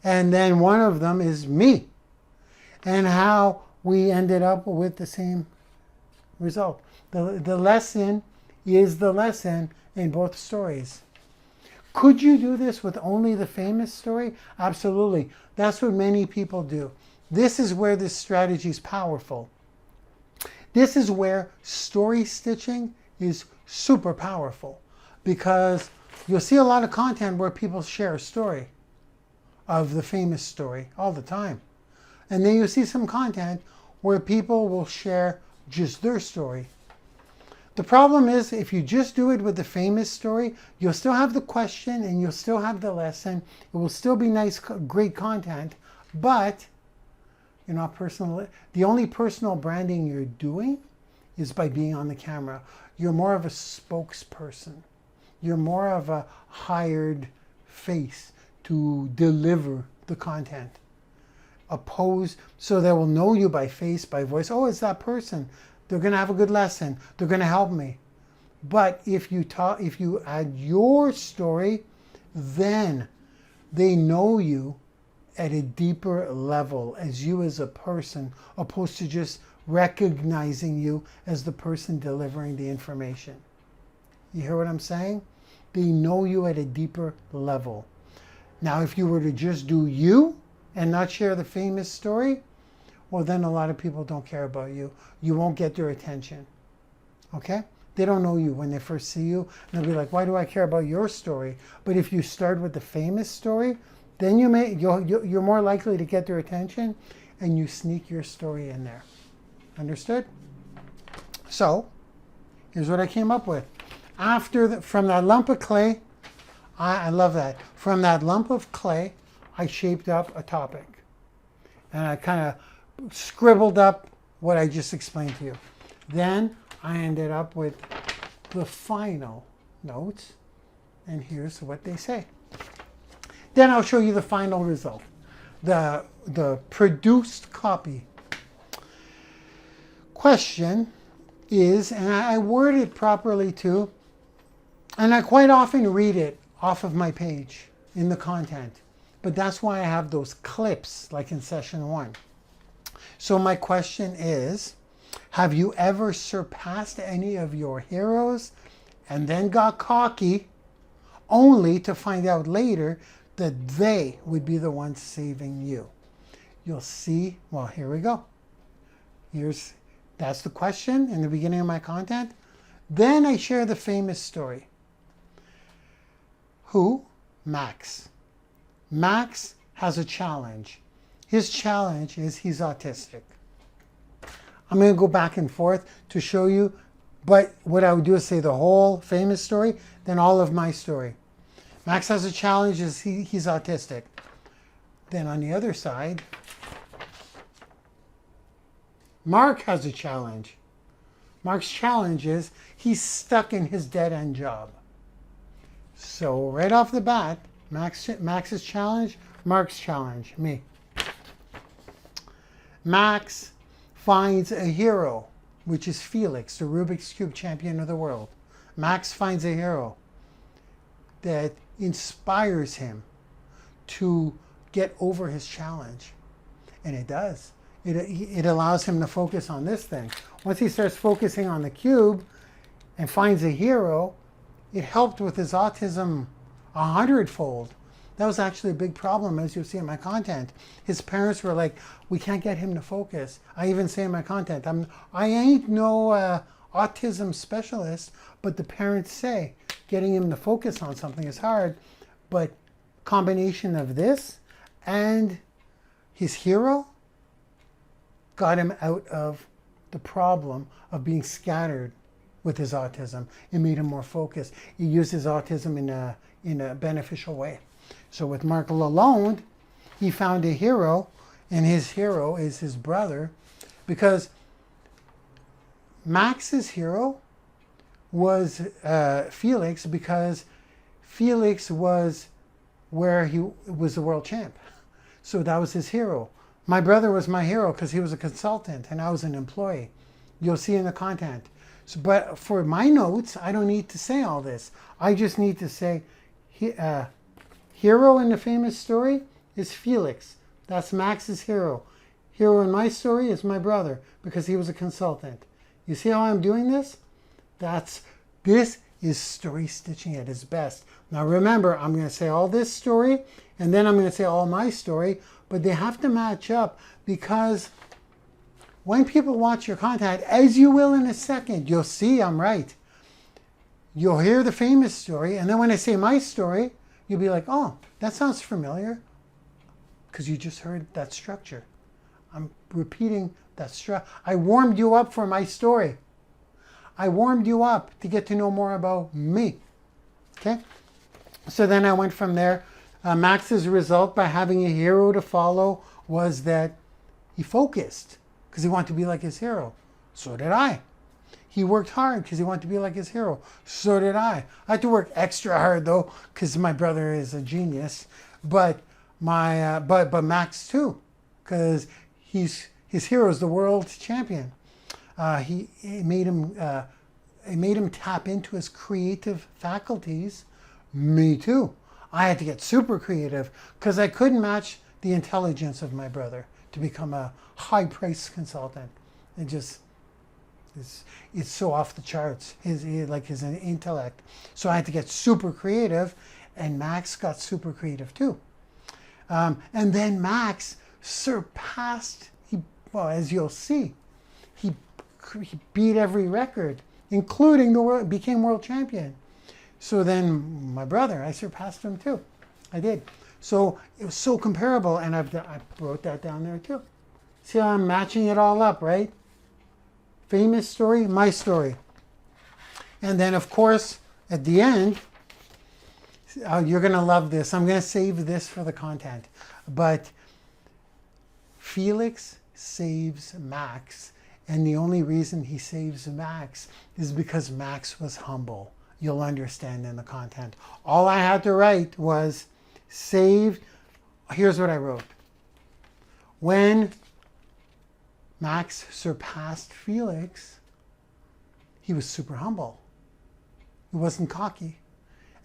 and then one of them is me, and how we ended up with the same result. The lesson is the lesson in both stories. Could you do this with only the famous story? Absolutely. That's what many people do. This is where this strategy is powerful. This is where story stitching is super powerful, because you'll see a lot of content where people share a story of the famous story all the time. And then you'll see some content where people will share just their story. The problem is, if you just do it with the famous story, you'll still have the question and you'll still have the lesson. It will still be nice, great content, but you're not personal. The only personal branding you're doing is by being on the camera. You're more of a spokesperson. You're more of a hired face to deliver the content. So they will know you by face, by voice. Oh, it's that person. They're going to have a good lesson. They're going to help me. But if you add your story, then they know you at a deeper level as you as a person, opposed to just recognizing you as the person delivering the information. You hear what I'm saying? They know you at a deeper level. Now, if you were to just do you and not share the famous story, well, then a lot of people don't care about you. You won't get their attention. Okay? They don't know you when they first see you. And they'll be like, why do I care about your story? But if you start with the famous story, then you're more likely to get their attention, and you sneak your story in there. Understood? So, here's what I came up with. From that lump of clay, I love that. From that lump of clay, I shaped up a topic. And I kind of scribbled up what I just explained to you. Then I ended up with the final notes, and here's what they say. Then I'll show you the final result, the produced copy. Question is, and I word it properly too, and I quite often read it off of my page in the content, but that's why I have those clips like in session 1. So my question is, have you ever surpassed any of your heroes and then got cocky only to find out later that they would be the ones saving you. You'll see, well, here we go. That's the question in the beginning of my content. Then I share the famous story. Who? Max. Max has a challenge. His challenge is he's autistic. I'm going to go back and forth to show you, but what I would do is say the whole famous story, then all of my story. Max has a challenge, is he's autistic. Then on the other side, Mark has a challenge. Mark's challenge is he's stuck in his dead-end job. So right off the bat, Max's challenge, Mark's challenge, me. Max finds a hero, which is Felix, the Rubik's Cube champion of the world. Max finds a hero that inspires him to get over his challenge. And it does. It allows him to focus on this thing. Once he starts focusing on the cube and finds a hero, it helped with his autism 100-fold. That was actually a big problem, as you'll see in my content. His parents were like, we can't get him to focus. I even say in my content, I ain't no autism specialist, but the parents say getting him to focus on something is hard. But combination of this and his hero got him out of the problem of being scattered with his autism. It made him more focused. He used his autism in a beneficial way. So with Marc Lalonde, he found a hero, and his hero is his brother, because Max's hero was Felix, because Felix was where he was the world champ. So that was his hero. My brother was my hero because he was a consultant and I was an employee. You'll see in the content. So, but for my notes, I don't need to say all this. I just need to say, hero in the famous story is Felix. That's Max's hero. Hero in my story is my brother because he was a consultant. You see how I'm doing this? This is story stitching at its best. Now remember, I'm going to say all this story and then I'm going to say all my story, but they have to match up, because when people watch your content, as you will in a second, you'll see I'm right. You'll hear the famous story, and then when I say my story, you'll be like, oh, that sounds familiar, because you just heard that structure. I'm repeating that structure. I warmed you up for my story. I warmed you up to get to know more about me. Okay? So then I went from there. Max's result by having a hero to follow was that he focused because he wanted to be like his hero. So did I. He worked hard because he wanted to be like his hero. So did I. I had to work extra hard though because my brother is a genius. But but Max too, because his hero is the world champion. It made him tap into his creative faculties. Me too. I had to get super creative because I couldn't match the intelligence of my brother to become a high-priced consultant. It's so off the charts, his intellect. So I had to get super creative, and Max got super creative too. And then Max surpassed, as you'll see, he beat every record, including became world champion. So then my brother, I surpassed him too. I did. So it was so comparable, and I wrote that down there too. See how I'm matching it all up, right? Famous story, my story. And then of course, at the end, you're gonna love this. I'm gonna save this for the content. But Felix saves Max, and the only reason he saves Max is because Max was humble. You'll understand in the content. All I had to write was saved. Here's what I wrote. When Max surpassed Felix, he was super humble. He wasn't cocky.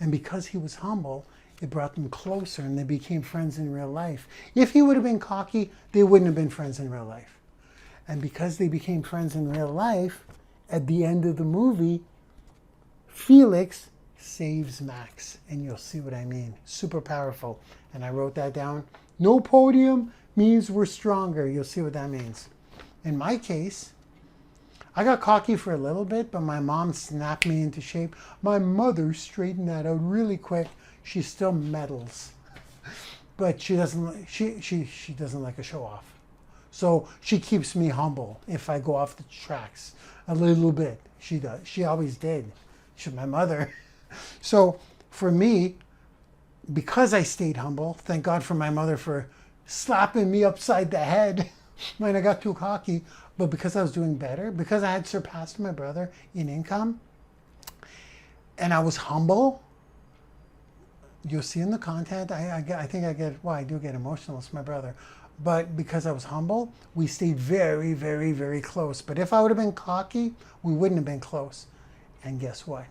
And because he was humble, it brought them closer and they became friends in real life. If he would have been cocky, they wouldn't have been friends in real life. And because they became friends in real life, at the end of the movie, Felix saves Max. And you'll see what I mean. Super powerful. And I wrote that down. No podium means we're stronger. You'll see what that means. In my case, I got cocky for a little bit, but my mom snapped me into shape. My mother straightened that out really quick. She still meddles, but she doesn't. She doesn't like a show off. So she keeps me humble if I go off the tracks a little bit. She does. She always did. She's my mother. So for me, because I stayed humble, thank God for my mother for slapping me upside the head when I got too cocky. But because I was doing better, because I had surpassed my brother in income, and I was humble, you'll see in the content, I think I get, well, I do get emotional, it's my brother. But because I was humble, we stayed very, very, very close. But if I would have been cocky, we wouldn't have been close. And guess what?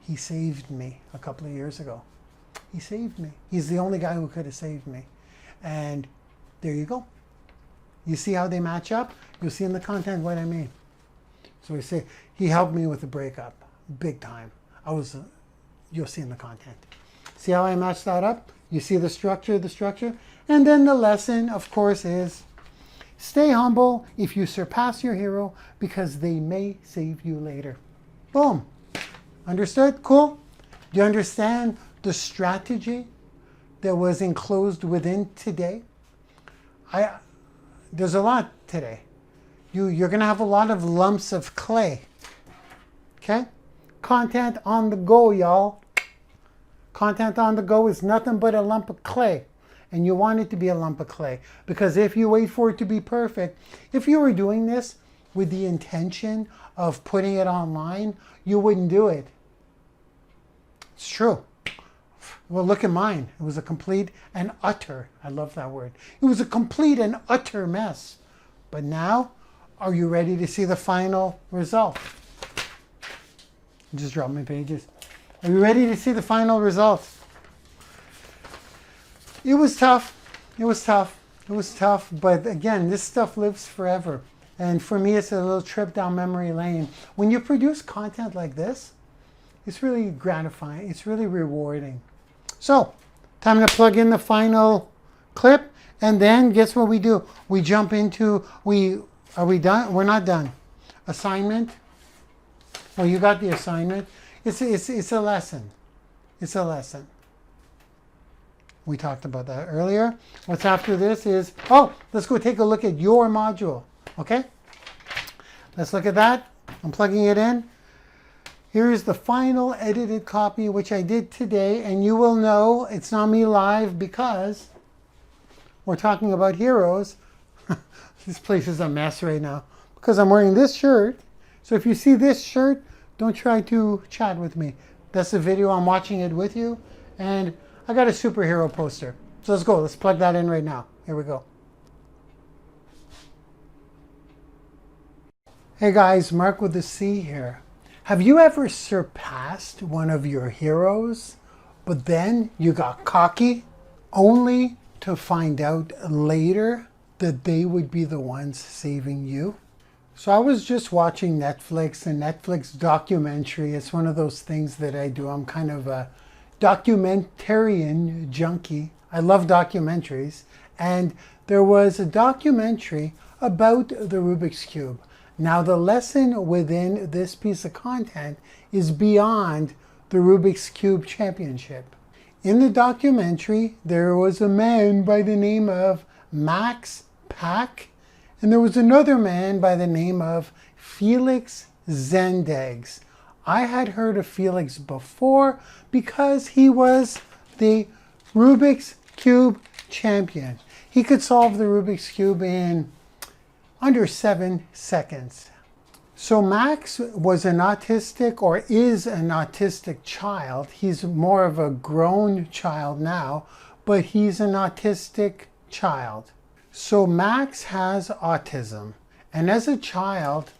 He saved me a couple of years ago. He saved me. He's the only guy who could have saved me. And there you go. You see how they match up? You'll see in the content what I mean. So we say, he helped me with the breakup, big time. You'll see in the content. See how I match that up? You see the structure? And then the lesson, of course, is stay humble if you surpass your hero because they may save you later. Boom. Understood? Cool? Do you understand the strategy that was enclosed within today? There's a lot today. You're going to have a lot of lumps of clay. Okay? Content on the go, y'all. Content on the go is nothing but a lump of clay. And you want it to be a lump of clay. Because if you wait for it to be perfect, if you were doing this with the intention of putting it online, you wouldn't do it. It's true. Well, look at mine. It was a complete and utter, I love that word. It was a complete and utter mess. But now, are you ready to see the final result? Just drop my pages. Are you ready to see the final result? It was tough. It was tough. It was tough. But again, this stuff lives forever. And for me, it's a little trip down memory lane. When you produce content like this, it's really gratifying. It's really rewarding. So, time to plug in the final clip. And then guess what we do? We jump into, are we done? We're not done. Assignment. Well, you got the assignment. It's a lesson. It's a lesson. We talked about that earlier. What's after this is, let's go take a look at your module. Okay? Let's look at that. I'm plugging it in. Here is the final edited copy, which I did today. And you will know it's not me live because we're talking about heroes. This place is a mess right now because I'm wearing this shirt. So if you see this shirt, don't try to chat with me. That's the video. I'm watching it with you. And I got a superhero poster. So let's go. Let's plug that in right now. Here we go. Hey guys, Mark with a C here. Have you ever surpassed one of your heroes, but then you got cocky only to find out later that they would be the ones saving you? So I was just watching Netflix, a Netflix documentary. It's one of those things that I do. I'm kind of a documentarian junkie. I love documentaries. And there was a documentary about the Rubik's Cube. Now the lesson within this piece of content is beyond the Rubik's Cube Championship. In the documentary, there was a man by the name of Max Pack, and there was another man by the name of Felix Zendegs. I had heard of Felix before because he was the Rubik's Cube champion. He could solve the Rubik's Cube in under 7 seconds. So Max was an autistic, or is an autistic child. He's more of a grown child now, but he's an autistic child. So Max has autism. And as a child,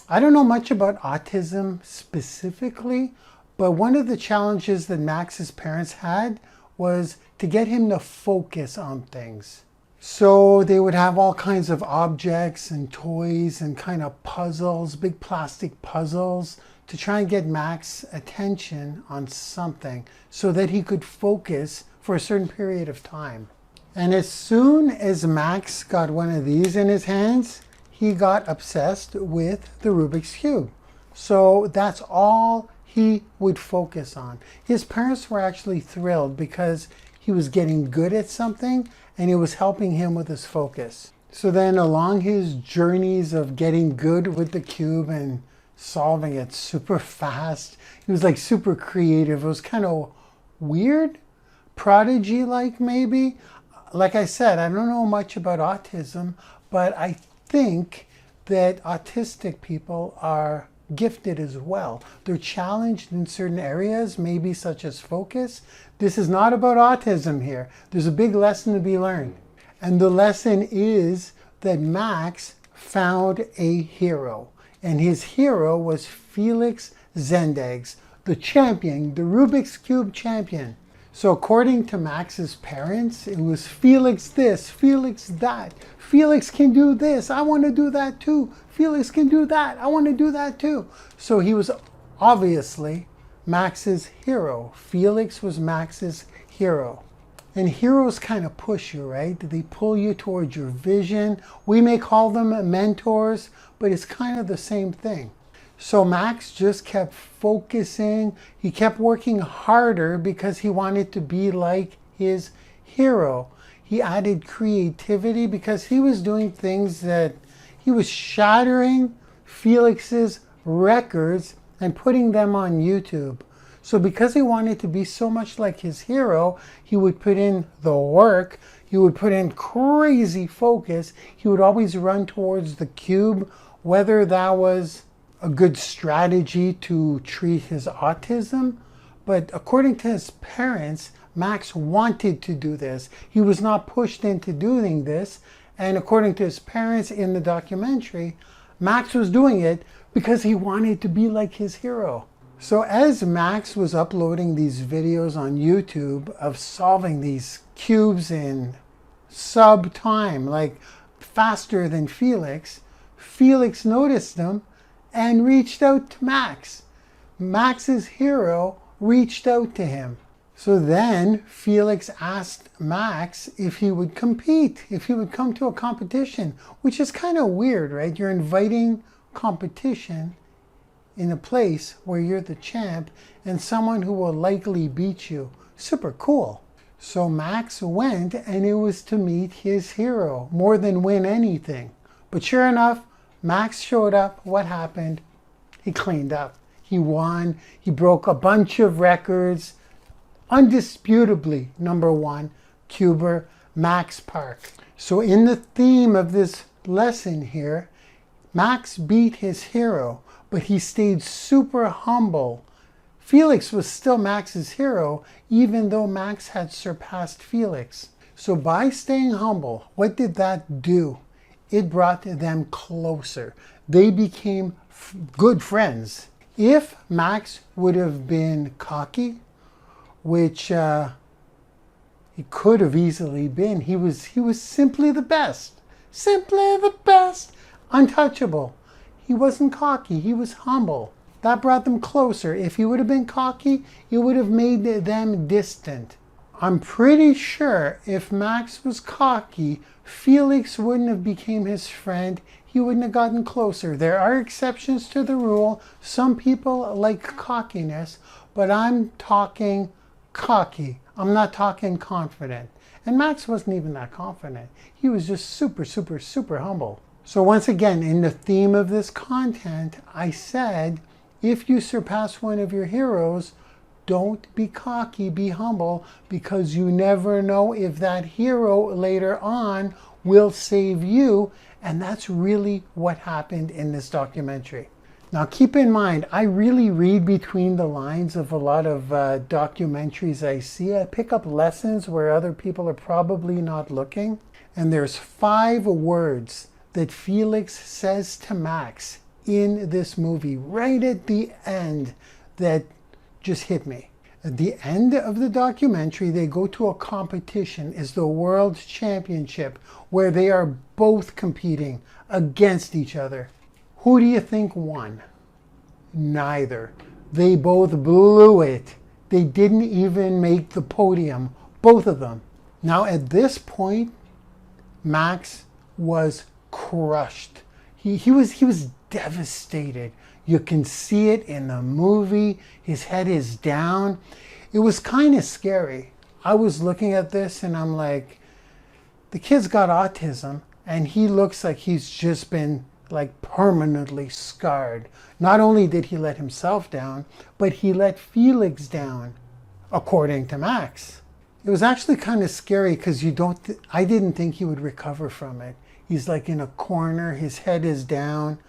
I don't know much about autism specifically, but one of the challenges that Max's parents had was to get him to focus on things. So they would have all kinds of objects and toys and kind of puzzles, big plastic puzzles to try and get Mac's attention on something so that he could focus for a certain period of time. And as soon as Max got one of these in his hands, he got obsessed with the Rubik's Cube. So that's all he would focus on. His parents were actually thrilled because he was getting good at something and it was helping him with his focus. So then along his journeys of getting good with the cube and solving it super fast, he was like super creative. It was kind of weird, prodigy-like maybe. Like I said, I don't know much about autism, but I think that autistic people are gifted as well. They're challenged in certain areas, maybe such as focus. This is not about autism here. There's a big lesson to be learned. And the lesson is that Max found a hero. And his hero was Felix Zendegs, the champion, the Rubik's Cube champion. So according to Max's parents, it was Felix this, Felix that. Felix can do this, I want to do that too. Felix can do that, I want to do that too. So he was obviously Max's hero. Felix was Max's hero. And heroes kind of push you, right? They pull you towards your vision. We may call them mentors, but it's kind of the same thing. So Max just kept focusing. He kept working harder because he wanted to be like his hero. He added creativity because he was doing things that he was shattering Felix's records and putting them on YouTube. So because he wanted to be so much like his hero, he would put in the work, he would put in crazy focus, he would always run towards the cube, whether that was a good strategy to treat his autism. But according to his parents, Max wanted to do this. He was not pushed into doing this. And according to his parents in the documentary, Max was doing it because he wanted to be like his hero. So as Max was uploading these videos on YouTube of solving these cubes in sub time, like faster than Felix, Felix noticed them and reached out to Max. Max's hero reached out to him. So then Felix asked Max if he would compete, if he would come to a competition, which is kind of weird, right? You're inviting competition in a place where you're the champ and someone who will likely beat you. Super cool. So Max went, and it was to meet his hero more than win anything. But sure enough, Max showed up. What happened? He cleaned up. He won. He broke a bunch of records. Undisputably #1 cuber, Max Park. So in the theme of this lesson here, Max beat his hero, but he stayed super humble. Felix was still Max's hero, even though Max had surpassed Felix. So by staying humble, what did that do? It brought them closer. They became good friends. If Max would have been cocky, which he could have easily been, he was simply the best. Simply the best. Untouchable. He wasn't cocky, he was humble. That brought them closer. If he would have been cocky, it would have made them distant. I'm pretty sure if Max was cocky, Felix wouldn't have become his friend. He wouldn't have gotten closer. There are exceptions to the rule. Some people like cockiness, but I'm talking cocky. I'm not talking confident. And Max wasn't even that confident. He was just super, super, super humble. So once again, in the theme of this content, I said, if you surpass one of your heroes, don't be cocky, be humble, because you never know if that hero later on will save you. And that's really what happened in this documentary. Now keep in mind, I really read between the lines of a lot of documentaries I see. I pick up lessons where other people are probably not looking. And there's 5 words that Felix says to Max in this movie, right at the end, that just hit me. At the end of the documentary, they go to a competition. It's the World Championship, where they are both competing against each other. Who do you think won? Neither. They both blew it. They didn't even make the podium, both of them. Now at this point, Max was crushed. He was devastated. You can see it in the movie. His head is down. It was kind of scary. I was looking at this and I'm like, the kid's got autism and he looks like he's just been like permanently scarred. Not only did he let himself down, but he let Felix down, according to Max. It was actually kind of scary because I didn't think he would recover from it. He's like in a corner, his head is down.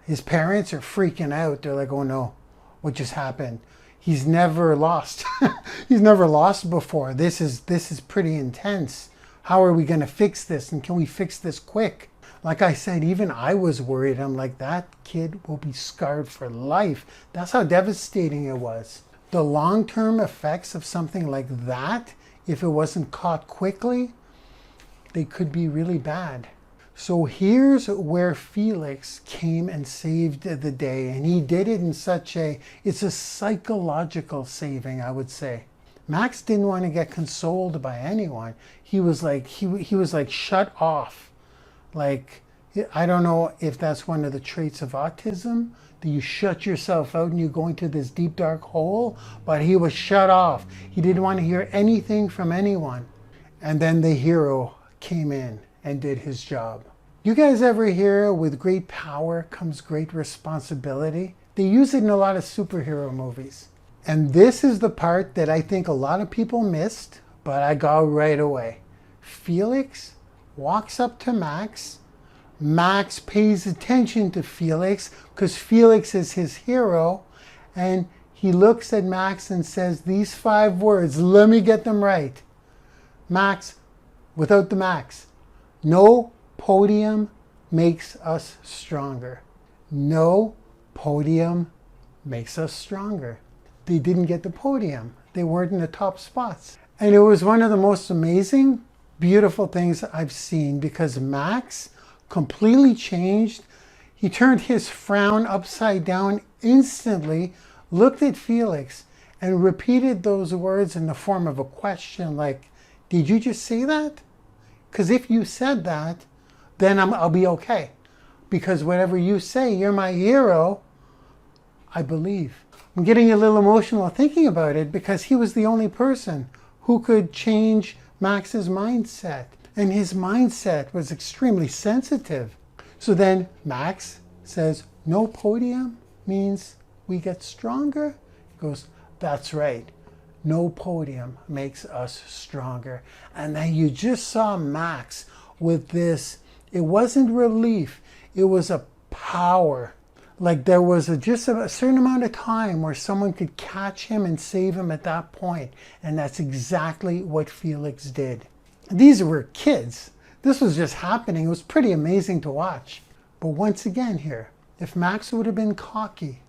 His parents are freaking out. They're like, oh no, what just happened? He's never lost. He's never lost before. This is pretty intense. How are we going to fix this? And can we fix this quick? Like I said, even I was worried. I'm like, that kid will be scarred for life. That's how devastating it was. The long-term effects of something like that, if it wasn't caught quickly, they could be really bad. So here's where Felix came and saved the day. And he did it in it's a psychological saving, I would say. Max didn't want to get consoled by anyone. He was like, he was like shut off. Like, I don't know if that's one of the traits of autism, that you shut yourself out and you go into this deep dark hole, but he was shut off. He didn't want to hear anything from anyone. And then the hero came in and did his job. You guys ever hear, with great power comes great responsibility? They use it in a lot of superhero movies. And this is the part that I think a lot of people missed, but I got right away. Felix walks up to Max. Max pays attention to Felix because Felix is his hero. And he looks at Max and says these 5 words. Let me get them right. Max, without the Max. No podium makes us stronger. No podium makes us stronger. They didn't get the podium. They weren't in the top spots. And it was one of the most amazing, beautiful things I've seen because Max completely changed. He turned his frown upside down instantly, looked at Felix, and repeated those words in the form of a question like, did you just say that? Because if you said that, then I'll be okay. Because whatever you say, you're my hero, I believe. I'm getting a little emotional thinking about it because he was the only person who could change Max's mindset. And his mindset was extremely sensitive. So then Max says, no podium means we get stronger. He goes, that's right. No podium makes us stronger. And then you just saw Max with this. It wasn't relief. It was a power. Like there was just a certain amount of time where someone could catch him and save him at that point. And that's exactly what Felix did. These were kids. This was just happening. It was pretty amazing to watch. But once again here, if Max would have been cocky,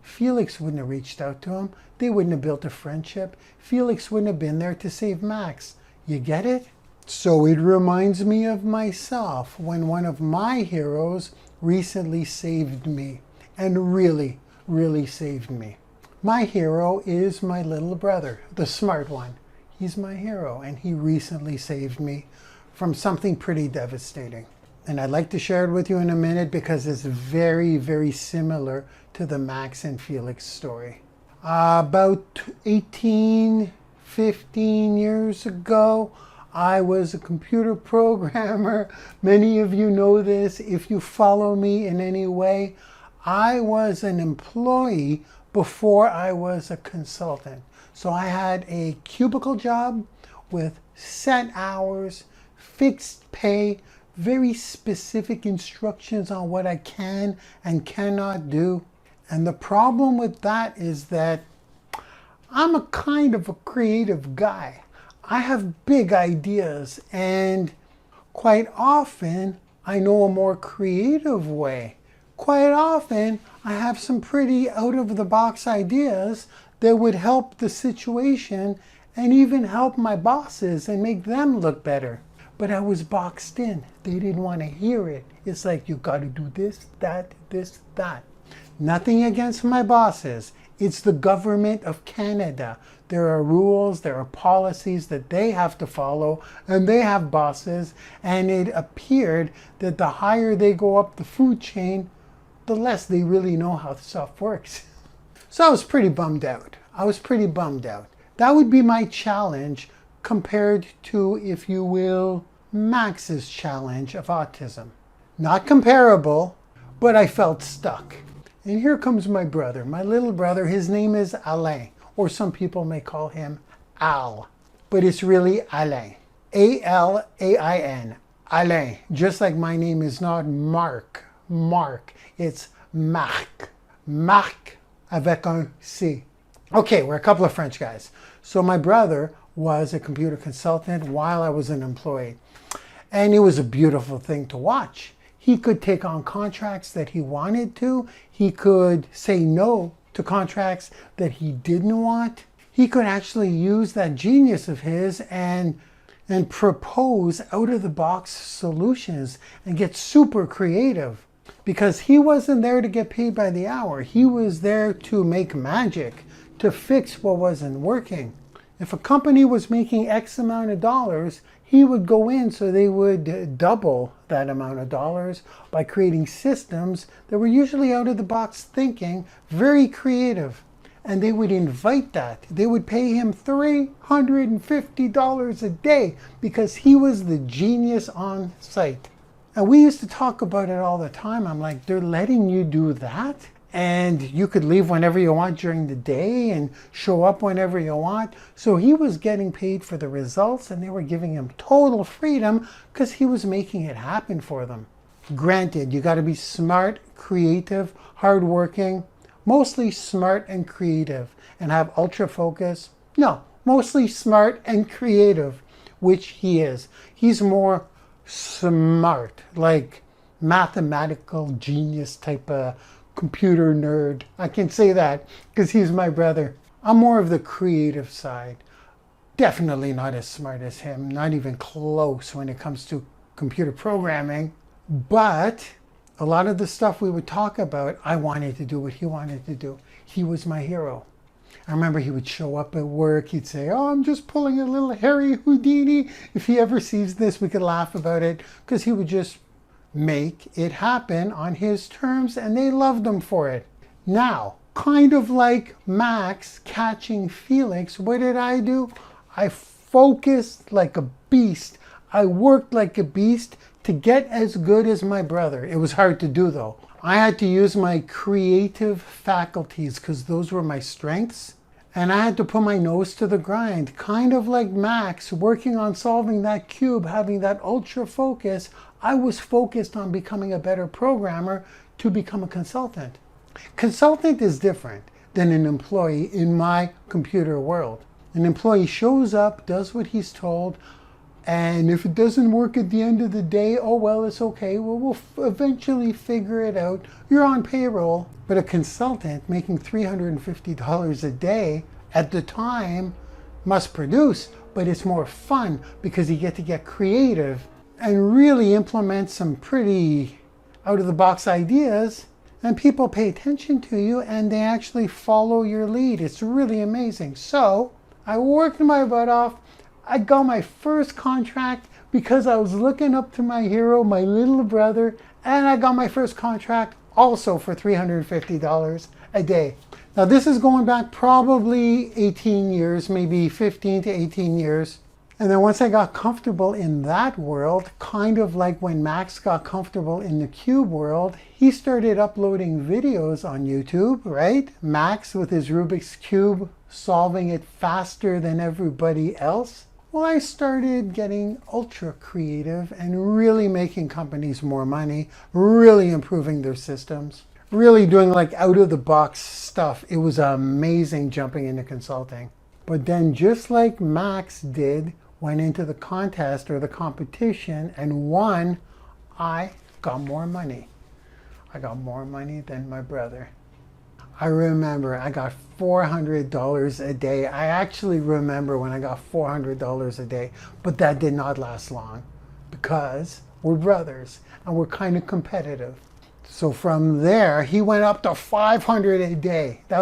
Felix wouldn't have reached out to him. They wouldn't have built a friendship. Felix wouldn't have been there to save Max. You get it? So it reminds me of myself when one of my heroes recently saved me. And really, really saved me. My hero is my little brother, the smart one. He's my hero, and he recently saved me from something pretty devastating. And I'd like to share it with you in a minute because it's very, very similar to the Max and Felix story. About 18, 15 years ago, I was a computer programmer. Many of you know this. If you follow me in any way, I was an employee before I was a consultant. So I had a cubicle job with set hours, fixed pay, very specific instructions on what I can and cannot do. And the problem with that is that I'm a kind of a creative guy. I have big ideas, and quite often I know a more creative way. Quite often I have some pretty out-of-the-box ideas that would help the situation and even help my bosses and make them look better. But I was boxed in. They didn't want to hear it. It's like, you got to do this, that, this, that. Nothing against my bosses. It's the government of Canada. There are rules, there are policies that they have to follow, and they have bosses, and it appeared that the higher they go up the food chain, the less they really know how stuff works. So I was pretty bummed out. That would be my challenge compared to, if you will, Max's challenge of autism. Not comparable, but I felt stuck. And here comes my brother, my little brother. His name is Alain, or some people may call him Al, but it's really Alain. A-L-A-I-N, Alain. Just like my name is not Marc, it's Marc. Marc avec un C. Okay, we're a couple of French guys. So my brother was a computer consultant while I was an employee. And it was a beautiful thing to watch. He could take on contracts that he wanted to. He could say no to contracts that he didn't want. He could actually use that genius of his and propose out-of-the-box solutions and get super creative. Because he wasn't there to get paid by the hour. He was there to make magic, to fix what wasn't working. If a company was making X amount of dollars, he would go in so they would double that amount of dollars by creating systems that were usually out of the box thinking, very creative. And they would invite that. They would pay him $350 a day because he was the genius on site. And we used to talk about it all the time. I'm like, they're letting you do that? And you could leave whenever you want during the day and show up whenever you want. So he was getting paid for the results, and they were giving him total freedom because he was making it happen for them. Granted, you got to be smart, creative, hardworking, mostly smart and creative, and have ultra focus. No, mostly smart and creative, which he is. He's more smart, like mathematical genius type of computer nerd. I can say that because he's my brother. I'm more of the creative side. Definitely not as smart as him, not even close when it comes to computer programming. But a lot of the stuff we would talk about, I wanted to do what he wanted to do. He was my hero. I remember he would show up at work. He'd say, "Oh, I'm just pulling a little Harry Houdini." If he ever sees this, we could laugh about it because he would just make it happen on his terms, and they loved him for it. Now, kind of like Max catching Felix, what did I do? I focused like a beast. I worked like a beast to get as good as my brother. It was hard to do though. I had to use my creative faculties because those were my strengths. And I had to put my nose to the grind, kind of like Max, working on solving that cube, having that ultra focus. I was focused on becoming a better programmer to become a consultant. Consultant is different than an employee in my computer world. An employee shows up, does what he's told, and if it doesn't work at the end of the day, oh well, it's okay. Well, we'll eventually figure it out. You're on payroll. But a consultant making $350 a day at the time must produce, but it's more fun because you get to get creative and really implement some pretty out-of-the-box ideas, and people pay attention to you and they actually follow your lead. It's really amazing. So I worked my butt off. I got my first contract because I was looking up to my hero, my little brother, and I got my first contract also for $350 a day. Now this is going back probably 18 years, maybe 15 to 18 years. And then once I got comfortable in that world, kind of like when Max got comfortable in the cube world, he started uploading videos on YouTube, right? Max with his Rubik's Cube, solving it faster than everybody else. Well, I started getting ultra creative and really making companies more money, really improving their systems, really doing like out of the box stuff. It was amazing jumping into consulting. But then just like Max did, went into the contest or the competition and won, I got more money. I got more money than my brother. I remember I got $400 a day. I actually remember when I got $400 a day, but that did not last long because we're brothers and we're kind of competitive. So from there, he went up to 500 a day. That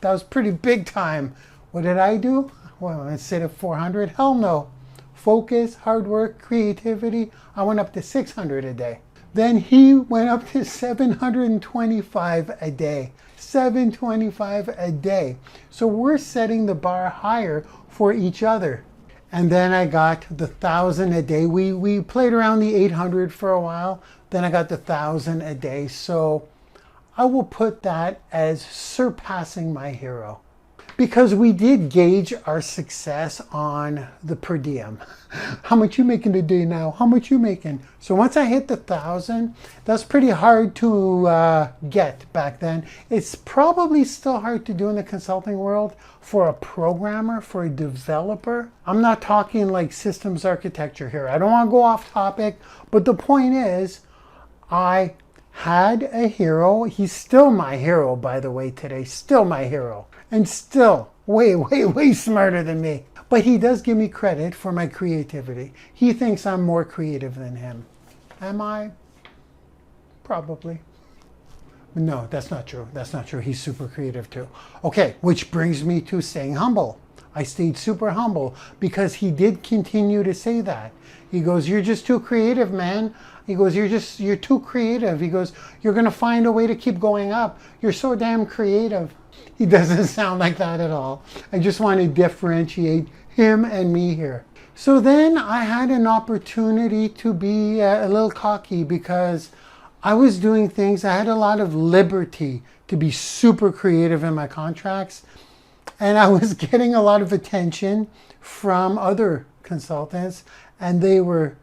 was pretty big time. What did I do? Well, instead of 400, hell no. Focus, hard work, creativity, I went up to 600 a day. Then he went up to 725 a day. 725 a day. So we're setting the bar higher for each other. And then I got the 1,000 a day. We played around the 800 for a while. Then I got the 1,000 a day. So I will put that as surpassing my hero. Because we did gauge our success on the per diem. How much you making today now? How much you making? So once I hit the 1,000, that's pretty hard to get back then. It's probably still hard to do in the consulting world for a programmer, for a developer. I'm not talking like systems architecture here. I don't want to go off topic, but the point is, I had a hero. He's still my hero, by the way, today. Still my hero. And still way smarter than me. But he does give me credit for my creativity. He thinks I'm more creative than him. Am I? Probably. No, that's not true. That's not true. He's super creative too. Okay, which brings me to staying humble. I stayed super humble because he did continue to say that. He goes, you're just too creative, man. He goes, you're too creative. He goes, you're going to find a way to keep going up. You're so damn creative. He doesn't sound like that at all. I just want to differentiate him and me here. So then I had an opportunity to be a little cocky because I was doing things. I had a lot of liberty to be super creative in my contracts. And I was getting a lot of attention from other consultants, and they were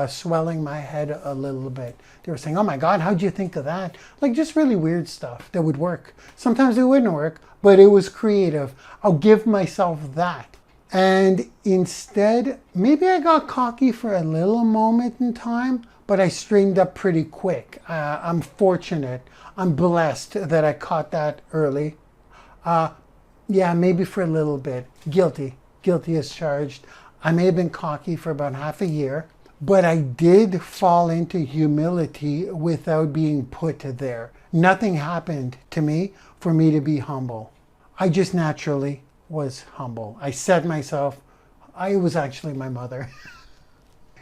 swelling my head a little bit. They were saying, oh my God, how'd you think of that? Like just really weird stuff that would work. Sometimes it wouldn't work, but it was creative. I'll give myself that. And instead, maybe I got cocky for a little moment in time, but I straightened up pretty quick. I'm fortunate. I'm blessed that I caught that early. Yeah, maybe for a little bit. Guilty as charged. I may have been cocky for about half a year, but I did fall into humility without being put there. Nothing happened to me for me to be humble. I just naturally was humble. I said myself, it was actually my mother.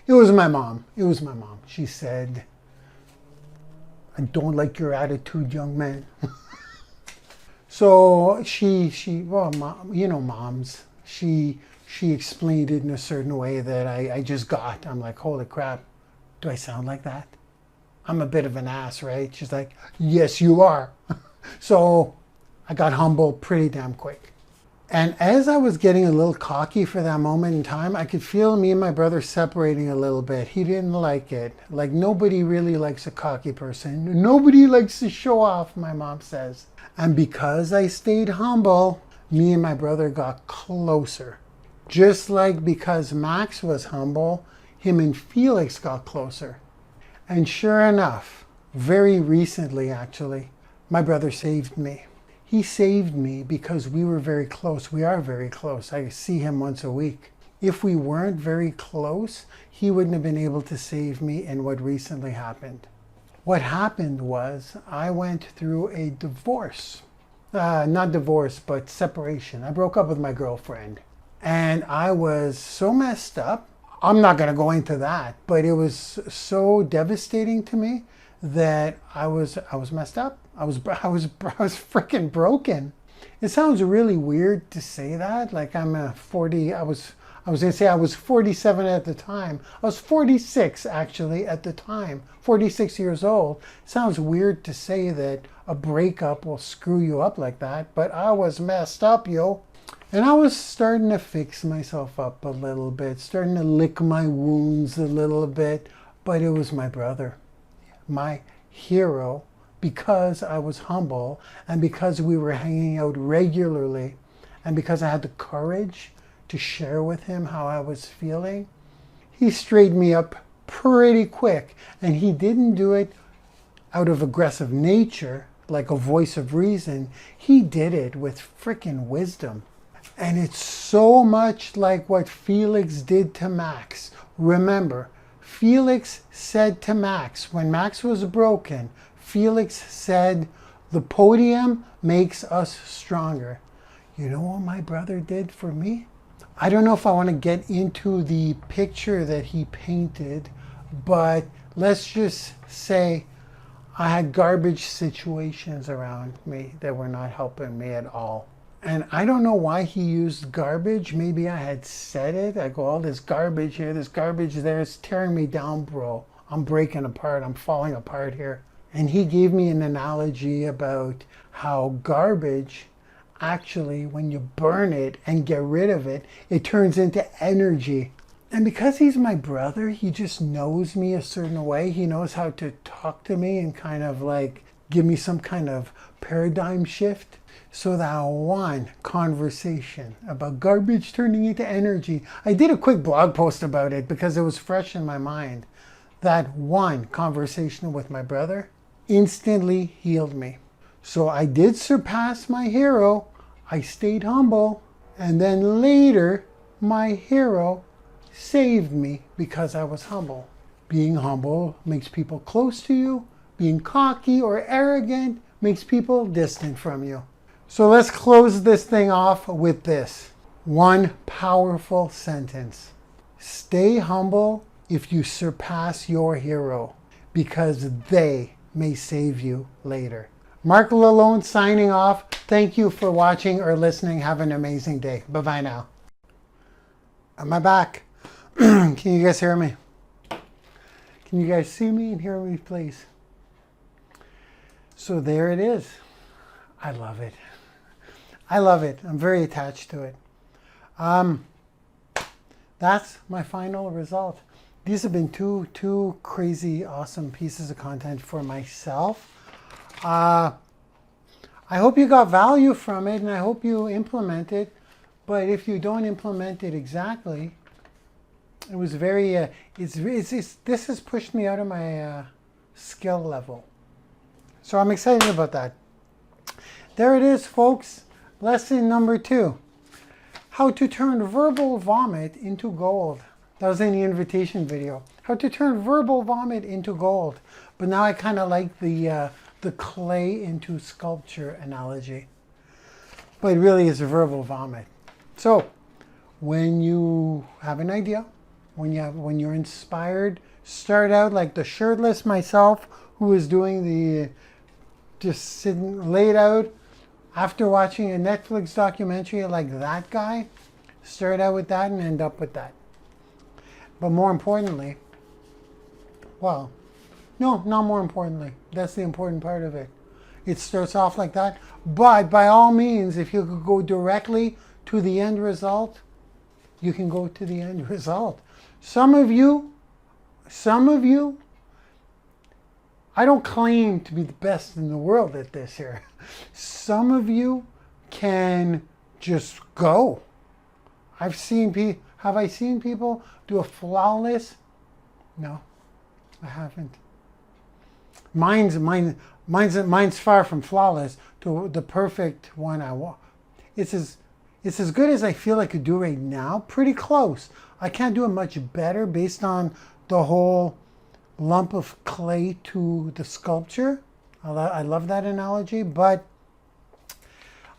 It was my mom. She said, I don't like your attitude, young man. So well, mom, you know, moms, she explained it in a certain way that I just got. I'm like, holy crap, do I sound like that? I'm a bit of an ass, right? She's like, yes, you are. So I got humble pretty damn quick. And as I was getting a little cocky for that moment in time, I could feel me and my brother separating a little bit. He didn't like it. Like nobody really likes a cocky person. Nobody likes to show off, my mom says. And because I stayed humble, me and my brother got closer. Just like because Max was humble, him and Felix got closer. And sure enough, very recently actually, my brother saved me. He saved me because we were very close. We are very close. I see him once a week. If we weren't very close, he wouldn't have been able to save me in what recently happened. What happened was I went through a divorce. Not divorce, but separation. I broke up with my girlfriend. And I was so messed up. I'm not going to go into that, but it was so devastating to me that I was messed up. I was freaking broken. It sounds really weird to say that. Like I was going to say I was 47 at the time. I was 46 actually at the time. 46 years old. Sounds weird to say that a breakup will screw you up like that, but I was messed up, yo. And I was starting to fix myself up a little bit, starting to lick my wounds a little bit, but it was my brother, my hero, because I was humble and because we were hanging out regularly and because I had the courage to share with him how I was feeling. He straightened me up pretty quick, and he didn't do it out of aggressive nature, like a voice of reason. He did it with freaking wisdom. And it's so much like what Felix did to Max. Remember, Felix said to Max, when Max was broken, Felix said, the podium makes us stronger. You know what my brother did for me? I don't know if I want to get into the picture that he painted, but let's just say I had garbage situations around me that were not helping me at all. And I don't know why he used garbage. Maybe I had said it. I go, oh, there's garbage here, there's garbage there. It's tearing me down, bro. I'm breaking apart. I'm falling apart here. And he gave me an analogy about how garbage, actually, when you burn it and get rid of it, it turns into energy. And because he's my brother, he just knows me a certain way. He knows how to talk to me and kind of like give me some kind of paradigm shift. So that one conversation about garbage turning into energy, I did a quick blog post about it because it was fresh in my mind. That one conversation with my brother instantly healed me. So I did surpass my hero. I stayed humble. And then later, my hero saved me because I was humble. Being humble makes people close to you. Being cocky or arrogant makes people distant from you. So let's close this thing off with this. One powerful sentence. Stay humble if you surpass your hero, because they may save you later. Marc Lalonde signing off. Thank you for watching or listening. Have an amazing day. Bye-bye now. Am I back? Can you guys hear me? Can you guys see me and hear me, please? So there it is. I love it. I love it. I'm very attached to it. That's my final result. These have been two crazy, awesome pieces of content for myself. I hope you got value from it, and I hope you implement it. But if you don't implement it exactly, it was very. This has pushed me out of my skill level. So I'm excited about that. There it is, folks. Lesson number 2. How to turn verbal vomit into gold. That was in the invitation video. How to turn verbal vomit into gold. But now I kind of like the clay into sculpture analogy. But it really is a verbal vomit. So when you have an idea, when you're inspired, start out like the shirtless myself who is doing the just sitting laid out after watching a Netflix documentary like that guy. Start out with that and end up with that. But more importantly, well, no, not more importantly. That's the important part of it. It starts off like that. But by all means, if you could go directly to the end result, you can go to the end result. Some of you, I don't claim to be the best in the world at this here. Some of you can just go. Have I seen people do a flawless? No, I haven't. Mine's far from flawless to the perfect one I want. It's as good as I feel I could do right now. Pretty close. I can't do it much better based on the whole lump of clay to the sculpture. I love that analogy, but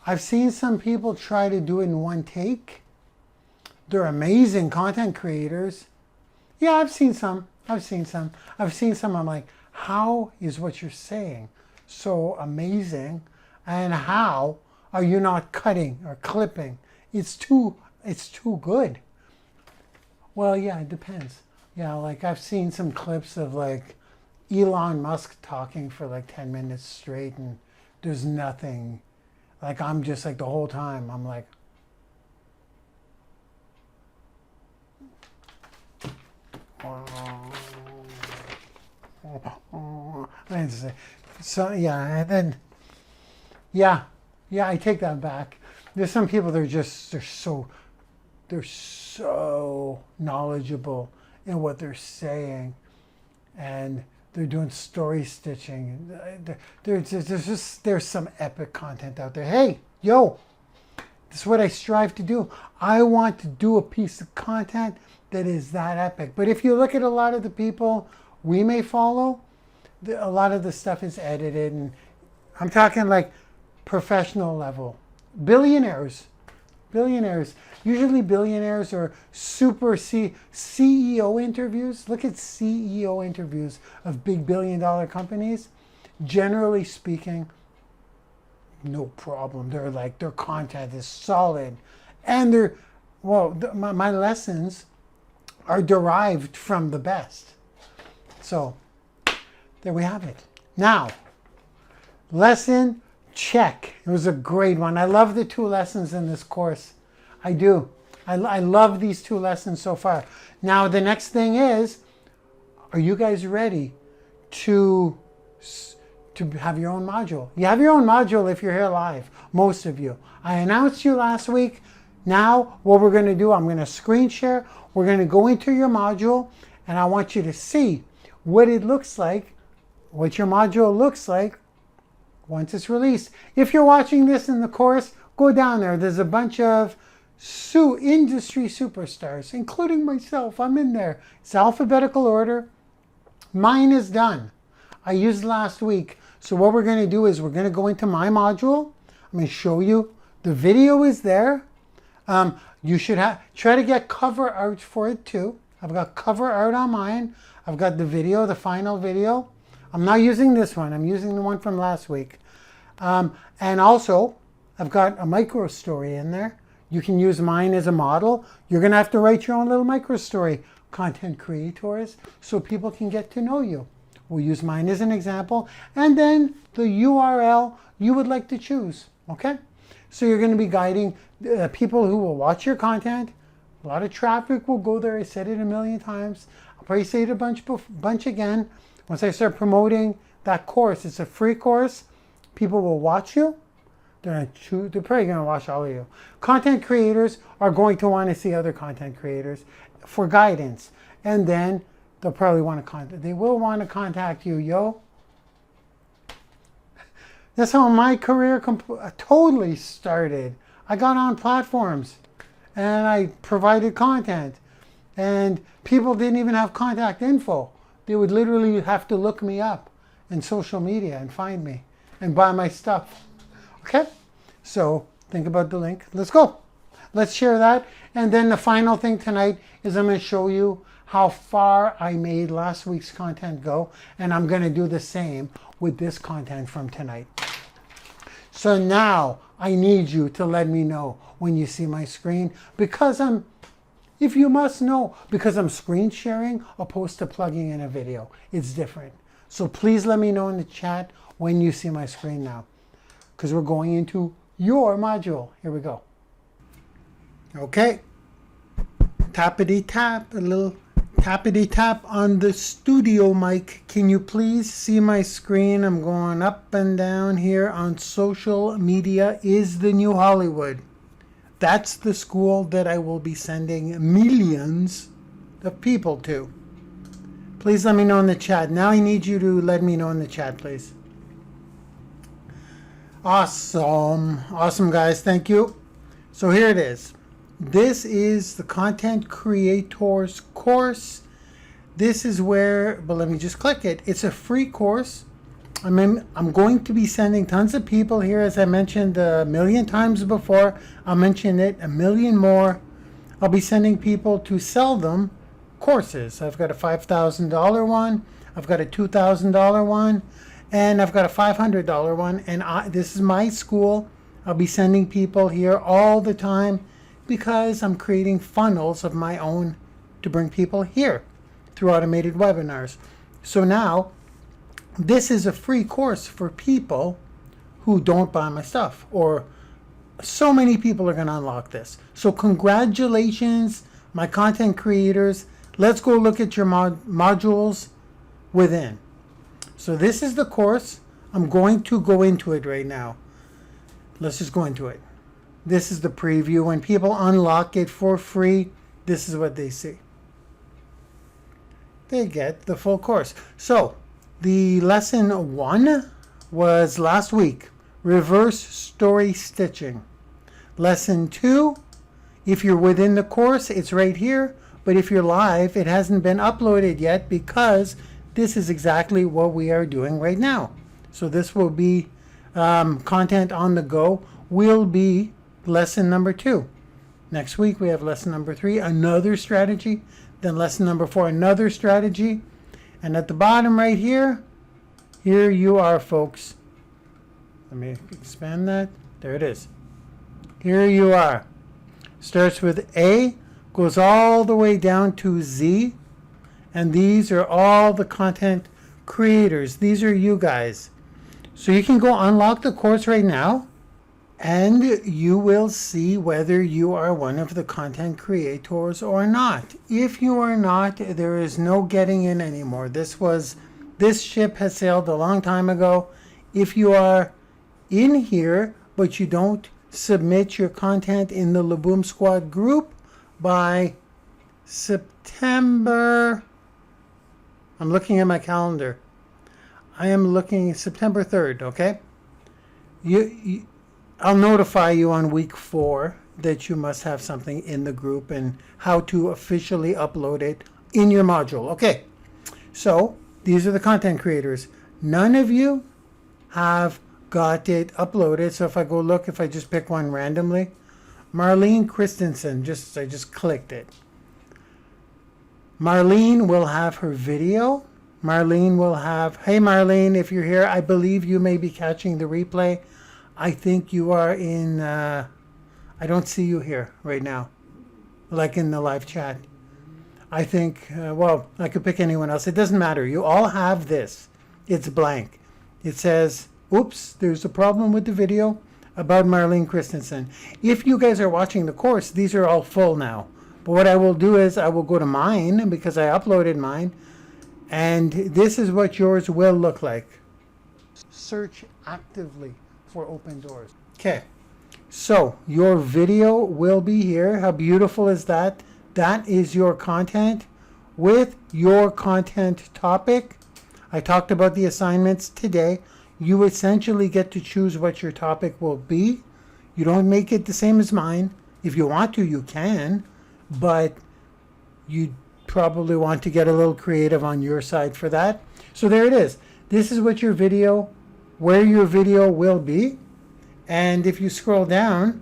I've seen some people try to do it in one take. They're amazing content creators. Yeah, I've seen some. I'm like, how is what you're saying so amazing? And how are you not cutting or clipping? It's too good. Well, yeah, it depends. Yeah, like I've seen some clips of like Elon Musk talking for like 10 minutes straight and there's nothing. Like I'm just like the whole time, I'm like, so yeah, and then yeah, I take that back. There's some people that are they're so knowledgeable in what they're saying, and they're doing story stitching. There's some epic content out there. Hey, yo, this is what I strive to do. I want to do a piece of content that is that epic. But if you look at a lot of the people we may follow, a lot of the stuff is edited, and I'm talking like professional level. Billionaires. Usually billionaires are super CEO interviews. Look at CEO interviews of big billion-dollar companies. Generally speaking, no problem. Their content is solid, and my lessons are derived from the best. So there we have it. Now, lesson check. It was a great one. I love the 2 lessons in this course. I do. I love these 2 lessons so far. Now the next thing is, are you guys ready to have your own module? You have your own module if you're here live, most of you. I announced you last week. Now what we're going to do, I'm going to screen share. We're going to go into your module, and I want you to see what it looks like, what your module looks like once it's released. If you're watching this in the course, go down there. There's a bunch of industry superstars, including myself. I'm in there. It's alphabetical order. Mine is done. I used last week. So what we're going to do is we're going to go into my module. I'm going to show you. The video is there. You should try to get cover art for it too. I've got cover art on mine. I've got the video, the final video. I'm not using this one. I'm using the one from last week. And also, I've got a micro story in there. You can use mine as a model. You're going to have to write your own little micro story, content creators, so people can get to know you. We'll use mine as an example. And then the URL you would like to choose. Okay? So you're going to be guiding people who will watch your content. A lot of traffic will go there. I said it a million times. I'll probably say it a bunch again. Once I start promoting that course, it's a free course. People will watch you. They're probably going to watch all of you. Content creators are going to want to see other content creators for guidance. And then they'll probably want to they will want to contact you, yo. That's how my career totally started. I got on platforms and I provided content, and people didn't even have contact info. They would literally have to look me up in social media and find me and buy my stuff. Okay? So think about the link. Let's go. Let's share that. And then the final thing tonight is I'm going to show you how far I made last week's content go. And I'm going to do the same with this content from tonight. So now I need you to let me know when you see my screen, because if you must know, because I'm screen sharing opposed to plugging in a video. It's different. So please let me know in the chat when you see my screen now, because we're going into your module. Here we go. Okay. Tappity tap, a little tappity tap on the studio mic. Can you please see my screen? I'm going up and down here on social media is the new Hollywood. That's the school that I will be sending millions of people to. Please let me know in the chat. Now I need you to let me know in the chat, please. Awesome. Awesome, guys. Thank you. So here it is. This is the Content Creators course. This is where, but let me just click it. It's a free course. I'm going to be sending tons of people here, as I mentioned a million times before. I'll mention it a million more. I'll be sending people to sell them courses. I've got a $5,000 one. I've got a $2,000 one. And I've got a $500 one. And this is my school. I'll be sending people here all the time because I'm creating funnels of my own to bring people here through automated webinars. So now, this is a free course for people who don't buy my stuff, or so many people are going to unlock this. So congratulations, my content creators. Let's go look at your modules within. So this is the course. I'm going to go into it right now. Let's just go into it. This is the preview. When people unlock it for free, this is what they see. They get the full course. So the lesson 1 was last week, reverse story stitching. Lesson 2, if you're within the course, it's right here. But if you're live, it hasn't been uploaded yet because this is exactly what we are doing right now. So this will be content on the go, will be lesson number 2. Next week we have lesson number 3, another strategy. Then lesson number 4, another strategy. And at the bottom right here, here you are, folks. Let me expand that. There it is. Here you are. Starts with A, goes all the way down to Z. And these are all the content creators. These are you guys. So you can go unlock the course right now, and you will see whether you are one of the content creators or not. If you are not, there is no getting in anymore. This ship has sailed a long time ago. If you are in here, but you don't submit your content in the Laboom Squad group by September, I'm looking at my calendar. I am looking September 3rd, okay? I'll notify you on week 4 that you must have something in the group and how to officially upload it in your module. Okay, so these are the content creators. None of you have got it uploaded. So if I go look, if I just pick one randomly, Marlene Christensen, I just clicked it. Marlene will have her video. Marlene will have, hey Marlene, if you're here, I believe you may be catching the replay. I think you are in, I don't see you here right now, like in the live chat. I think, well, I could pick anyone else. It doesn't matter. You all have this. It's blank. It says, oops, there's a problem with the video about Marlene Christensen. If you guys are watching the course, these are all full now. But what I will do is I will go to mine because I uploaded mine. And this is what yours will look like. Search actively for open doors. Okay, so your video will be here. How beautiful is that? That is your content with your content topic. I talked about the assignments today. You essentially get to choose what your topic will be. You don't make it the same as mine. If you want to, you can, but you probably want to get a little creative on your side for that. So there it is. This is what your video, where your video will be. And if you scroll down,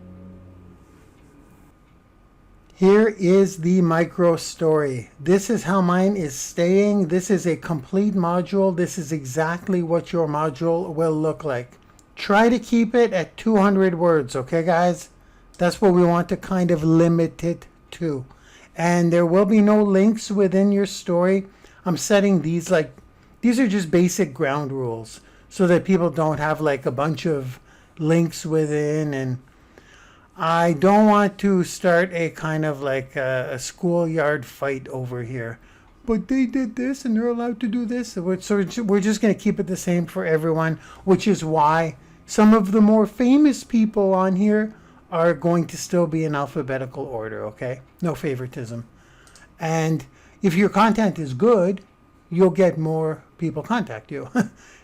here is the micro story. This is how mine is staying. This is a complete module. This is exactly what your module will look like. Try to keep it at 200 words, okay guys? That's what we want to kind of limit it to. And there will be no links within your story. I'm setting these these are just basic ground rules so that people don't have like a bunch of links within. And I don't want to start a kind of like a schoolyard fight over here. But they did this and they're allowed to do this. So we're just going to keep it the same for everyone, which is why some of the more famous people on here are going to still be in alphabetical order, okay? No favoritism. And if your content is good, you'll get more people contact you.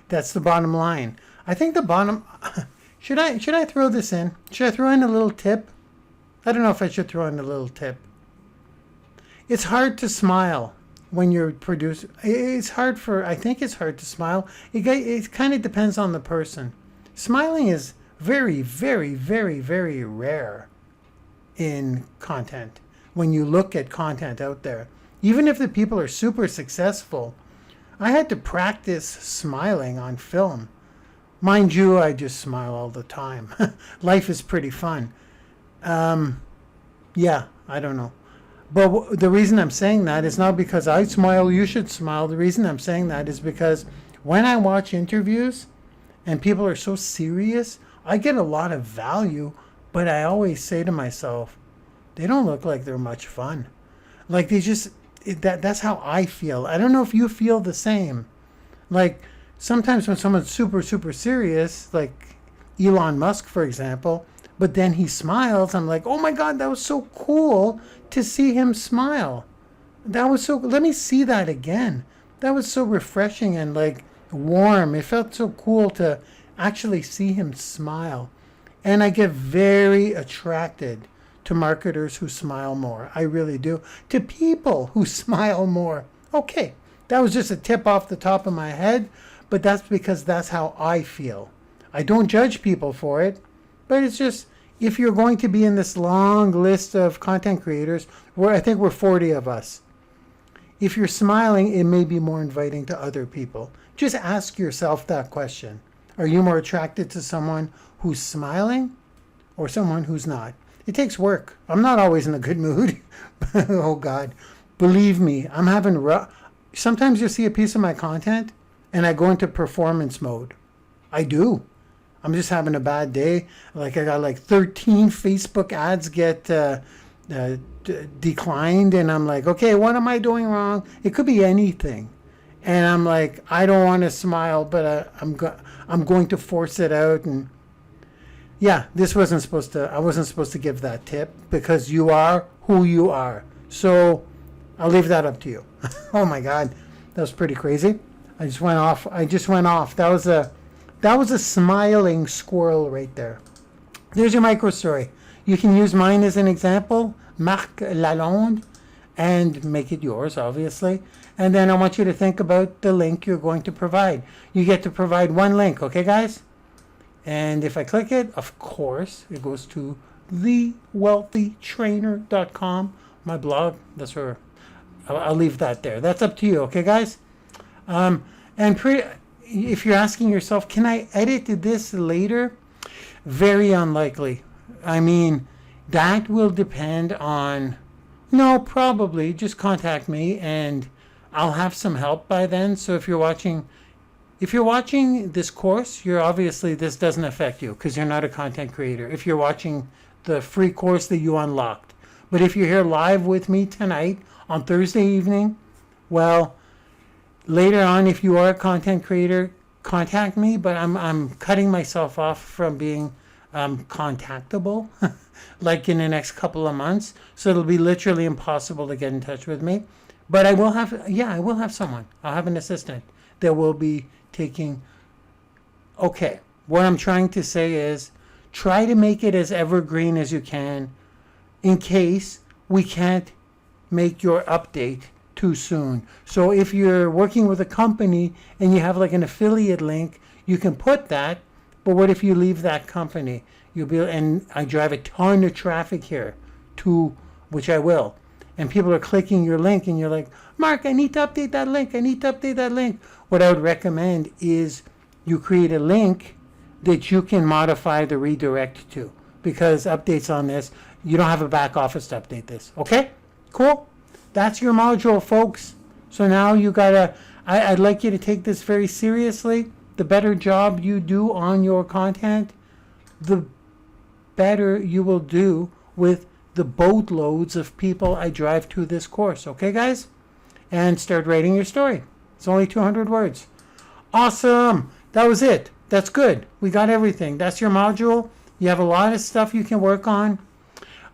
That's the bottom line. I think the bottom... Should I throw this in? Should I throw in a little tip? I don't know if I should throw in a little tip. It's hard to smile when you're producing. I think it's hard to smile. It kind of depends on the person. Smiling is very, very, very, very rare in content. When you look at content out there, even if the people are super successful, I had to practice smiling on film. Mind you, I just smile all the time. Life is pretty fun. Yeah, I don't know. But the reason I'm saying that is not because I smile, you should smile. The reason I'm saying that is because when I watch interviews and people are so serious, I get a lot of value, but I always say to myself, they don't look like they're much fun. Like they just, that's how I feel. I don't know if you feel the same. Like sometimes when someone's super, super serious, like Elon Musk, for example, but then he smiles, I'm like, oh my God, that was so cool to see him smile. That was so, let me see that again. That was so refreshing and like warm. It felt so cool to actually see him smile. And I get very attracted to marketers who smile more. I really do. To people who smile more. Okay, That was just a tip off the top of my head, but that's because that's how I feel. I don't judge people for it, but it's just, if you're going to be in this long list of content creators, where I think we're 40 of us, if you're smiling, it may be more inviting to other people. Just ask yourself that question. Are you more attracted to someone who's smiling or someone who's not? It takes work. I'm not always in a good mood. Oh God, believe me, I'm having sometimes you'll see a piece of my content and I go into performance mode. I do. I'm just having a bad day. Like I got like 13 Facebook ads get declined, and I'm like, okay, what am I doing wrong? It could be anything, and I'm like, I don't want to smile, but I'm going to force it out. And yeah, I wasn't supposed to give that tip, because you are who you are. So I'll leave that up to you. Oh my God, that was pretty crazy. I just went off. That was a smiling squirrel right there. There's your micro story. You can use mine as an example, Marc Lalonde, and make it yours, obviously. And then I want you to think about the link you're going to provide. You get to provide one link, okay, guys? And if I click it, of course, it goes to thewealthytrainer.com, my blog. That's where I'll leave that there. That's up to you, okay, guys? If you're asking yourself, can I edit this later? Very unlikely. I mean, that will depend on, no, probably just contact me and I'll have some help by then. So if you're watching this course, this doesn't affect you because you're not a content creator. If you're watching the free course that you unlocked. But if you're here live with me tonight on Thursday evening, well, later on, if you are a content creator, contact me, but I'm cutting myself off from being contactable like in the next couple of months. So it'll be literally impossible to get in touch with me. But I will have someone. I'll have an assistant that will be taking. Okay, what I'm trying to say is try to make it as evergreen as you can in case we can't make your update too soon. So if you're working with a company and you have like an affiliate link, you can put that, but what if you leave that company? And I drive a ton of traffic here to, which I will, and people are clicking your link and you're like, Mark, I need to update that link. What I would recommend is you create a link that you can modify the redirect to, because updates on this, you don't have a back office to update this. Okay, cool. That's your module, folks. So now I'd like you to take this very seriously. The better job you do on your content, the better you will do with the boatloads of people I drive to this course. Okay, guys? And start writing your story. It's only 200 words. Awesome. That was it. That's good. We got everything. That's your module. You have a lot of stuff you can work on.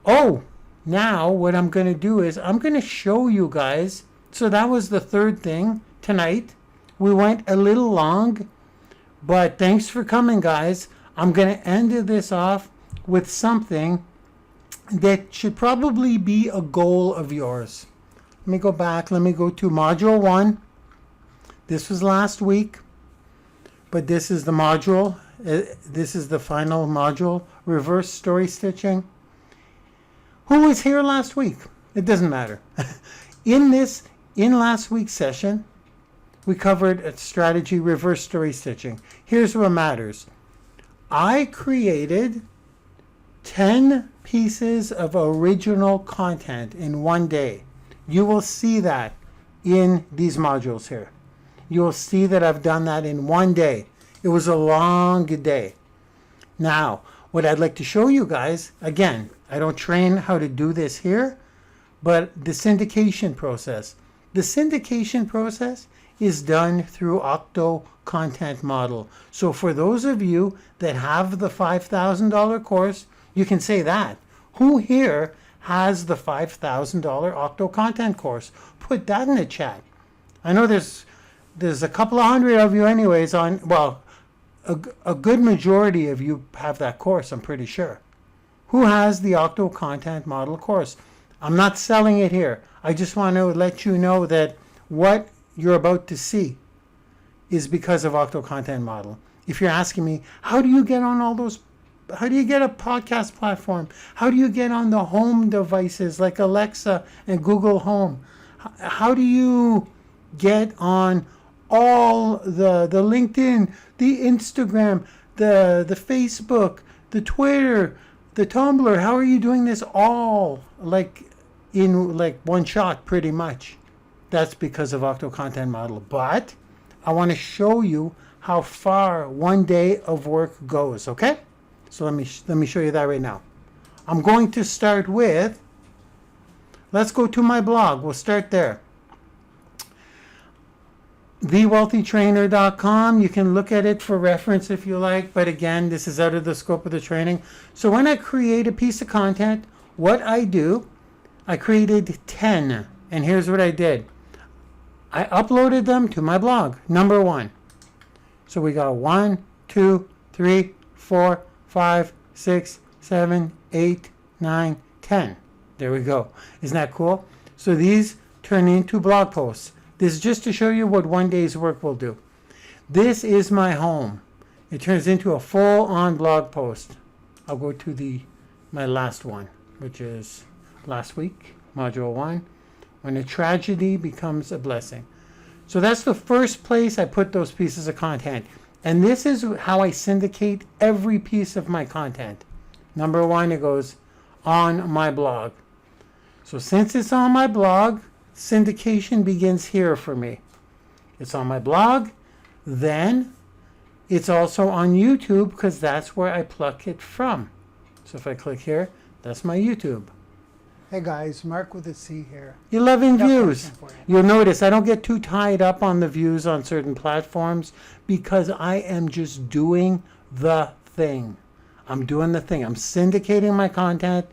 Oh, now what I'm going to do is I'm going to show you guys. So that was the third thing tonight. We went a little long, but thanks for coming, guys. I'm going to end this off with something that should probably be a goal of yours. Let me go back. Let me go to module 1. This was last week, but this is the module. This is the final module, reverse story stitching. Who was here last week? It doesn't matter. In last week's session, we covered a strategy, reverse story stitching. Here's what matters. I created 10 pieces of original content in one day. You will see that in these modules here. You will see that I've done that in one day. It was a long day. Now, what I'd like to show you guys, again, I don't train how to do this here, but the syndication process. The syndication process is done through Octo Content Model. So for those of you that have the $5,000 course, you can say that. Who here has the $5,000 Octo Content course? Put that in the chat. I know there's a couple of hundred of you anyways a good majority of you have that course, I'm pretty sure. Who has the Octo Content Model course? I'm not selling it here. I just want to let you know that what you're about to see is because of Octo Content Model. If you're asking me, how do you get on all those, how do you get a podcast platform? How do you get on the home devices like Alexa and Google Home? How do you get on all the LinkedIn, the Instagram, the Facebook, the Twitter, the Tumblr? How are you doing this all in one shot pretty much? That's because of Octo Content Model. But I want to show you how far one day of work goes, okay? So let me show you that right now. I'm going to start with, let's go to my blog. We'll start there. thewealthytrainer.com. You can look at it for reference if you like, but again, this is out of the scope of the training. So when I create a piece of content, what I do, I created 10, and here's what I did. I uploaded them to my blog, number 1. So we got 1, 2, 3, 4, 5, 6, 7, 8, 9, 10. There we go. Isn't that cool? So these turn into blog posts. This is just to show you what one day's work will do. This is my home. It turns into a full-on blog post. I'll go to my last one, which is last week, module 1, when a tragedy becomes a blessing. So that's the first place I put those pieces of content. And this is how I syndicate every piece of my content. Number 1, it goes on my blog. So since it's on my blog, syndication begins here for me. It's on my blog, then it's also on YouTube because that's where I pluck it from. So if I click here, that's my YouTube.
Hey guys, Mark with a C here.
11 views. You'll notice I don't get too tied up on the views on certain platforms because I am just doing the thing. I'm doing the thing. I'm syndicating my content.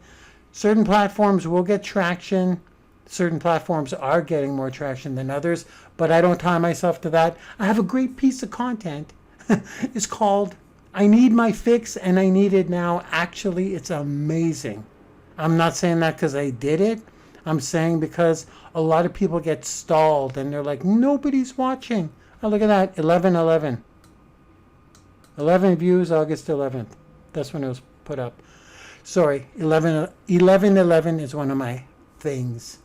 Certain platforms will get traction. Certain platforms are getting more traction than others, but I don't tie myself to that. I have a great piece of content. It's called I Need My Fix and I Need It Now. Actually, it's amazing. I'm not saying that because I did it. I'm saying because a lot of people get stalled and they're like, nobody's watching. Oh, look at that, 11/11. 11 views, August 11th. That's when it was put up. Sorry, 11/11 is one of my things.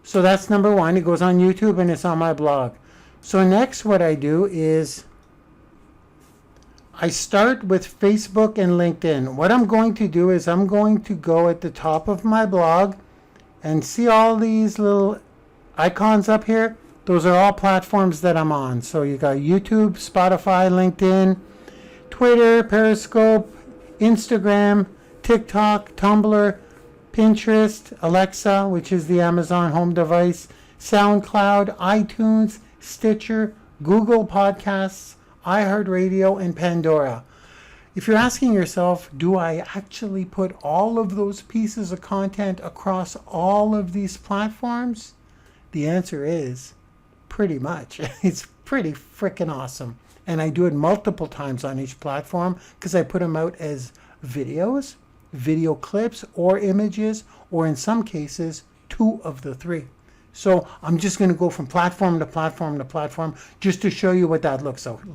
So that's number 1. It goes on YouTube and it's on my blog. So next what I do is I start with Facebook and LinkedIn. What I'm going to do is I'm going to go at the top of my blog and see all these little icons up here. Those are all platforms that I'm on. So you got YouTube, Spotify, LinkedIn, Twitter, Periscope, Instagram, TikTok, Tumblr, Pinterest, Alexa, which is the Amazon home device, SoundCloud, iTunes, Stitcher, Google Podcasts, iHeartRadio, and Pandora. If you're asking yourself, do I actually put all of those pieces of content across all of these platforms? The answer is pretty much. It's pretty freaking awesome. And I do it multiple times on each platform because I put them out as videos, video clips, or images, or in some cases, 2 of the 3. So I'm just going to go from platform to platform to platform just to show you what that looks like. I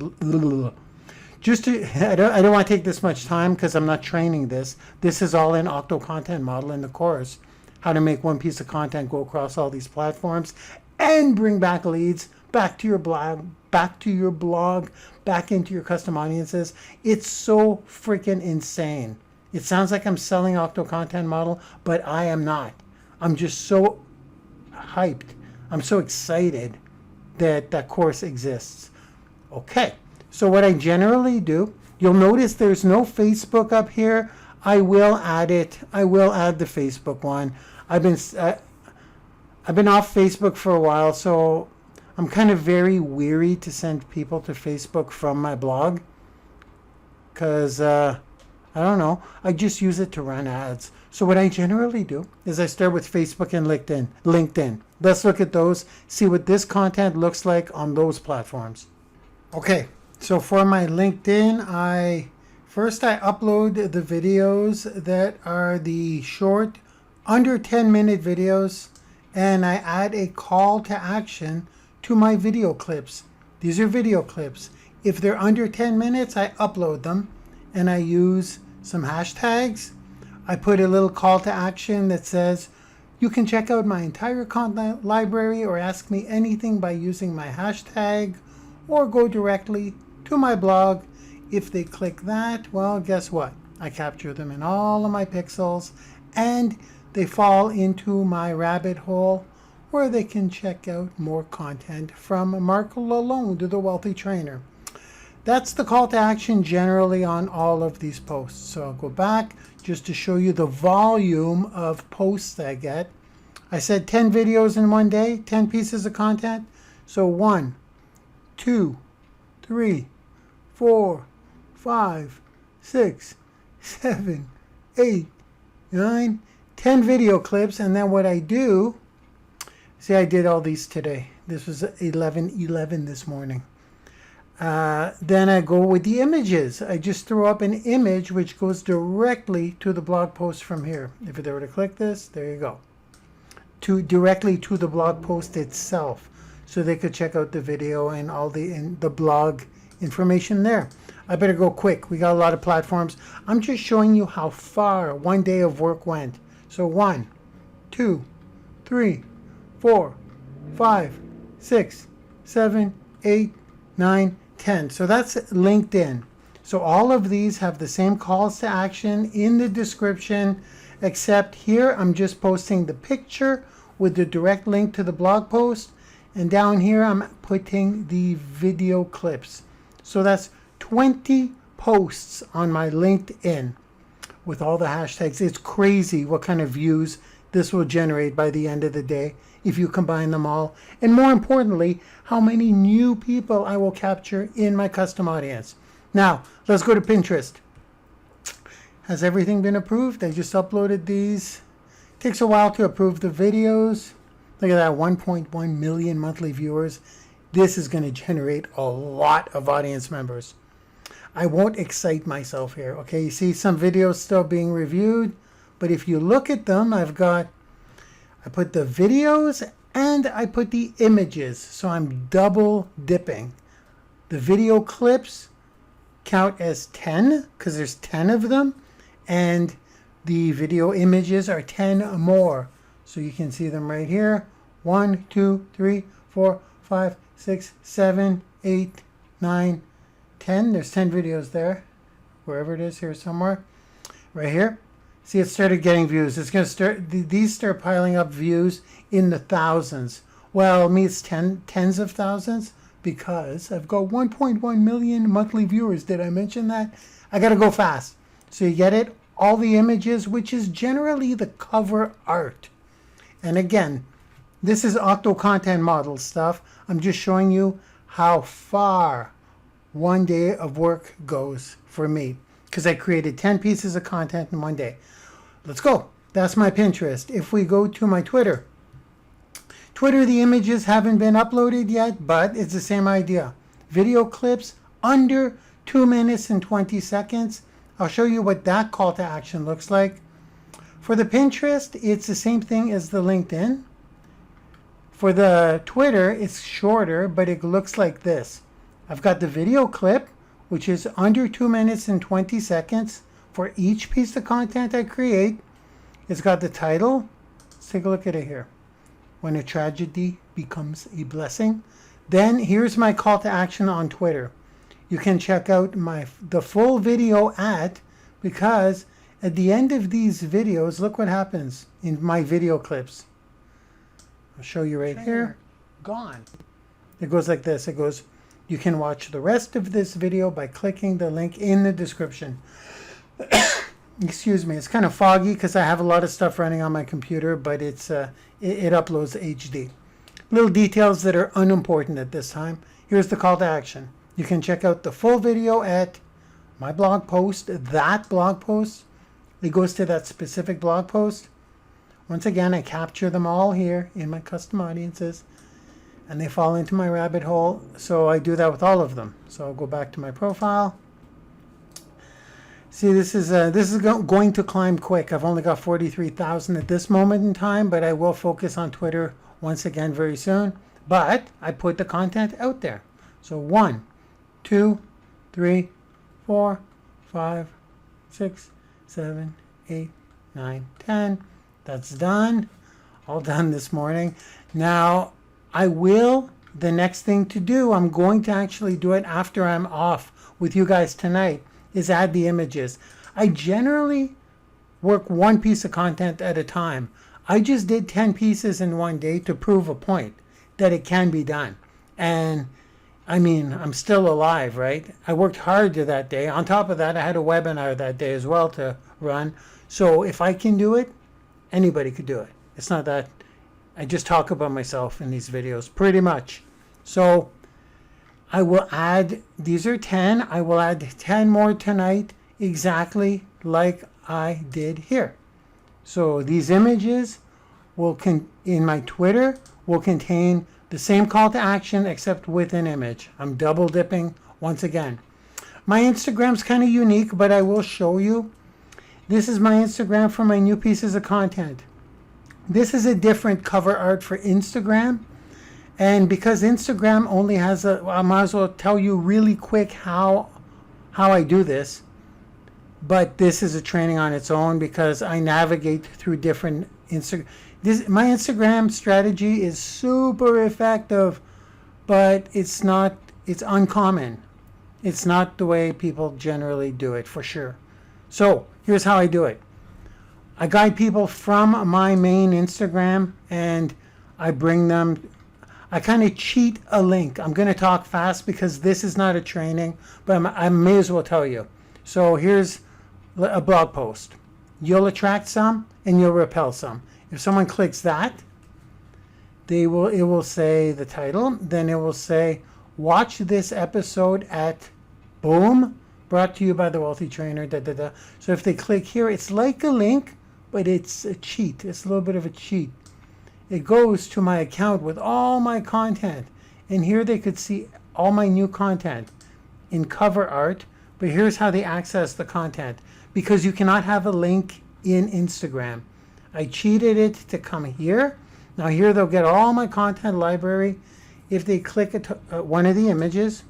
don't want to take this much time because I'm not training this. This is all in Octo Content Model in the course. How to make one piece of content go across all these platforms and bring back leads back to your blog, back into your custom audiences. It's so freaking insane. It sounds like I'm selling Octo Content Model, but I am not. I'm just so hyped. I'm so excited that that course exists. Okay, so what I generally do, you'll notice there's no Facebook up here. I will add it. I will add the Facebook one. I've been off Facebook for a while, so I'm kind of very weary to send people to Facebook from my blog because I don't know. I just use it to run ads. So what I generally do is I start with Facebook and LinkedIn. Let's look at those, see what this content looks like on those platforms. Okay, so for my LinkedIn, I upload the videos that are the short, under 10-minute videos, and I add a call to action to my video clips. These are video clips. If they're under 10 minutes, I upload them and I use some hashtags. I put a little call to action that says, you can check out my entire content library or ask me anything by using my hashtag, or go directly to my blog. If they click that, well, guess what? I capture them in all of my pixels and they fall into my rabbit hole where they can check out more content from Marc Lalonde, the Wealthy Trainer. That's the call to action generally on all of these posts. So I'll go back just to show you the volume of posts I get. I said 10 videos in one day, 10 pieces of content. So 1, 2, 3, 4, 5, 6, 7, 8, 9, 10 video clips. And then what I do, see, I did all these today. This was 11:11 this morning. Then I go with the images. I just throw up an image which goes directly to the blog post from here. If they were to click this, there you go. Directly to the blog post itself. So they could check out the video and all the blog information there. I better go quick. We got a lot of platforms. I'm just showing you how far one day of work went. So 1, 2, 3, 4, 5, 6, 7, 8, 9, 10. So that's LinkedIn. So all of these have the same calls to action in the description, except here I'm just posting the picture with the direct link to the blog post. And down here I'm putting the video clips. So that's 20 posts on my LinkedIn with all the hashtags. It's crazy what kind of views this will generate by the end of the day if you combine them all. And more importantly, how many new people I will capture in my custom audience. Now, let's go to Pinterest. Has everything been approved? I just uploaded these. It takes a while to approve the videos. Look at that, 1.1 million monthly viewers. This is going to generate a lot of audience members. I won't excite myself here, okay? You see some videos still being reviewed, but if you look at them, I put the videos and I put the images, so I'm double dipping. The video clips count as 10 because there's 10 of them, and the video images are 10 more. So you can see them right here. 1, 2, 3, 4, 5, 6, 7, 8, 9, 10. There's 10 videos there, wherever it is, here somewhere, right here. See, it started getting views. It's going to start, these start piling up views in the thousands. Well, me, it's tens of thousands because I've got 1.1 million monthly viewers. Did I mention that? I got to go fast. So you get it? All the images, which is generally the cover art. And again, this is Octo Content Model stuff. I'm just showing you how far one day of work goes for me, because I created 10 pieces of content in one day. Let's go. That's my Pinterest. If we go to my Twitter, the images haven't been uploaded yet, but it's the same idea. Video clips under 2 minutes and 20 seconds. I'll show you what that call to action looks like. For the Pinterest, it's the same thing as the LinkedIn. For the Twitter, it's shorter, but it looks like this. I've got the video clip, which is under 2 minutes and 20 seconds for each piece of content I create. It's got the title. Let's take a look at it here. When a tragedy becomes a blessing. Then here's my call to action on Twitter. You can check out the full video because at the end of these videos, look what happens in my video clips. I'll show you right here. Gone. It goes like this. It goes, you can watch the rest of this video by clicking the link in the description. Excuse me, it's kind of foggy because I have a lot of stuff running on my computer, but it uploads HD. Little details that are unimportant at this time. Here's the call to action. You can check out the full video at my blog post, that blog post. It goes to that specific blog post. Once again, I capture them all here in my custom audiences, and they fall into my rabbit hole. So I do that with all of them. So I'll go back to my profile. See, this is going to climb quick. I've only got 43,000 at this moment in time, but I will focus on Twitter once again very soon. But I put the content out there. So 1, 2, 3, 4, 5, 6, 7, 8, 9, 10. That's done. All done this morning. Now, the next thing to do, I'm going to actually do it after I'm off with you guys tonight, is add the images. I generally work one piece of content at a time. I just did 10 pieces in one day to prove a point that it can be done. And I mean, I'm still alive, right? I worked hard that day. On top of that, I had a webinar that day as well to run. So if I can do it, anybody could do it. It's not that I just talk about myself in these videos, pretty much. So I will add, these are 10. I will add 10 more tonight, exactly like I did here. So these images in my Twitter will contain the same call to action except with an image. I'm double dipping once again. My Instagram's kind of unique, but I will show you. This is my Instagram for my new pieces of content. This is a different cover art for Instagram. And because Instagram only has I might as well tell you really quick how I do this. But this is a training on its own because I navigate through different my Instagram strategy is super effective, but it's uncommon. It's not the way people generally do it, for sure. So here's how I do it. I guide people from my main Instagram and I kind of cheat a link. I'm going to talk fast because this is not a training, but I may as well tell you. So here's a blog post. You'll attract some and you'll repel some. If someone clicks that, it will say the title, then it will say, watch this episode at boom, brought to you by the Wealthy Trainer, da, da, da. So if they click here, it's like a link, but it's a cheat. It's a little bit of a cheat. It goes to my account with all my content. And here they could see all my new content in cover art. But here's how they access the content. Because you cannot have a link in Instagram. I cheated it to come here. Now here they'll get all my content library. If they click one of the images,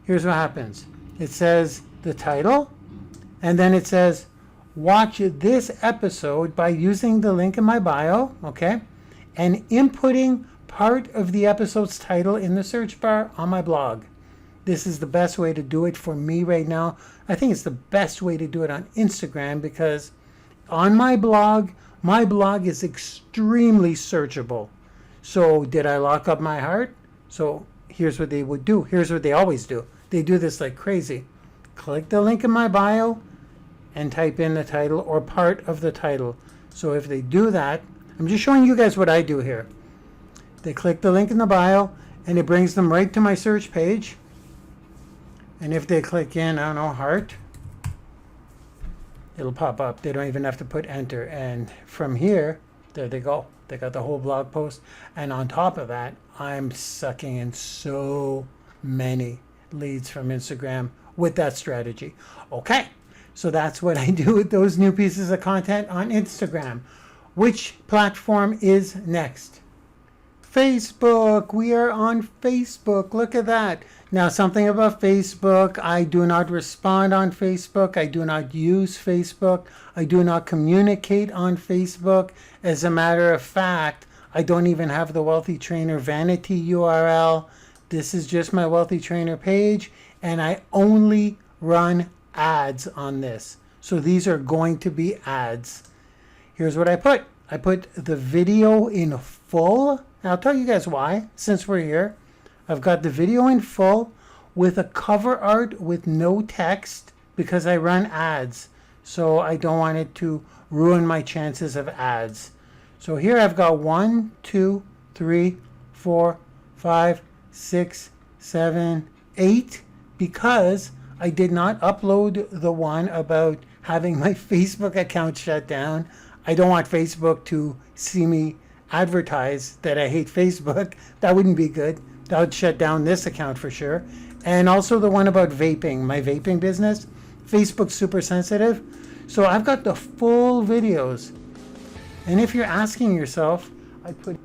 here's what happens. It says the title, and then it says, watch this episode by using the link in my bio, okay? And inputting part of the episode's title in the search bar on my blog. This is the best way to do it for me right now. I think it's the best way to do it on Instagram because on my blog is extremely searchable. So did I lock up my heart? So here's what they would do. Here's what they always do. They do this like crazy. Click the link in my bio and type in the title or part of the title. So if they do that, I'm just showing you guys what I do here. They click the link in the bio and it brings them right to my search page. And if they click in, I don't know, heart, it'll pop up. They don't even have to put enter. And from here, there they go. They got the whole blog post. And on top of that, I'm sucking in so many leads from Instagram with that strategy. Okay, so that's what I do with those new pieces of content on Instagram. Which platform is next? Facebook. We are on Facebook. Look at that. Now, something about Facebook. I do not respond on Facebook. I do not use Facebook. I do not communicate on Facebook. As a matter of fact, I don't even have the Wealthy Trainer vanity URL. This is just my Wealthy Trainer page, and I only run ads on this. So these are going to be ads. Here's what I put. I put the video in full. And I'll tell you guys why, since we're here. I've got the video in full with a cover art with no text because I run ads. So I don't want it to ruin my chances of ads. So here I've got 1, 2, 3, 4, 5, 6, 7, 8 because I did not upload the one about having my Facebook account shut down. I don't want Facebook to see me advertise that I hate Facebook. That wouldn't be good. That would shut down this account for sure. And also the one about vaping, my vaping business. Facebook's super sensitive. So I've got the full videos. And if you're asking yourself,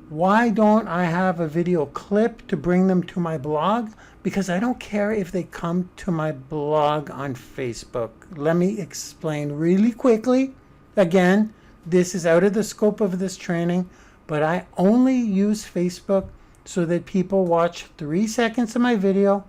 Why don't I have a video clip to bring them to my blog? Because I don't care if they come to my blog on Facebook. Let me explain really quickly. Again, this is out of the scope of this training, but I only use Facebook so that people watch 3 seconds of my video.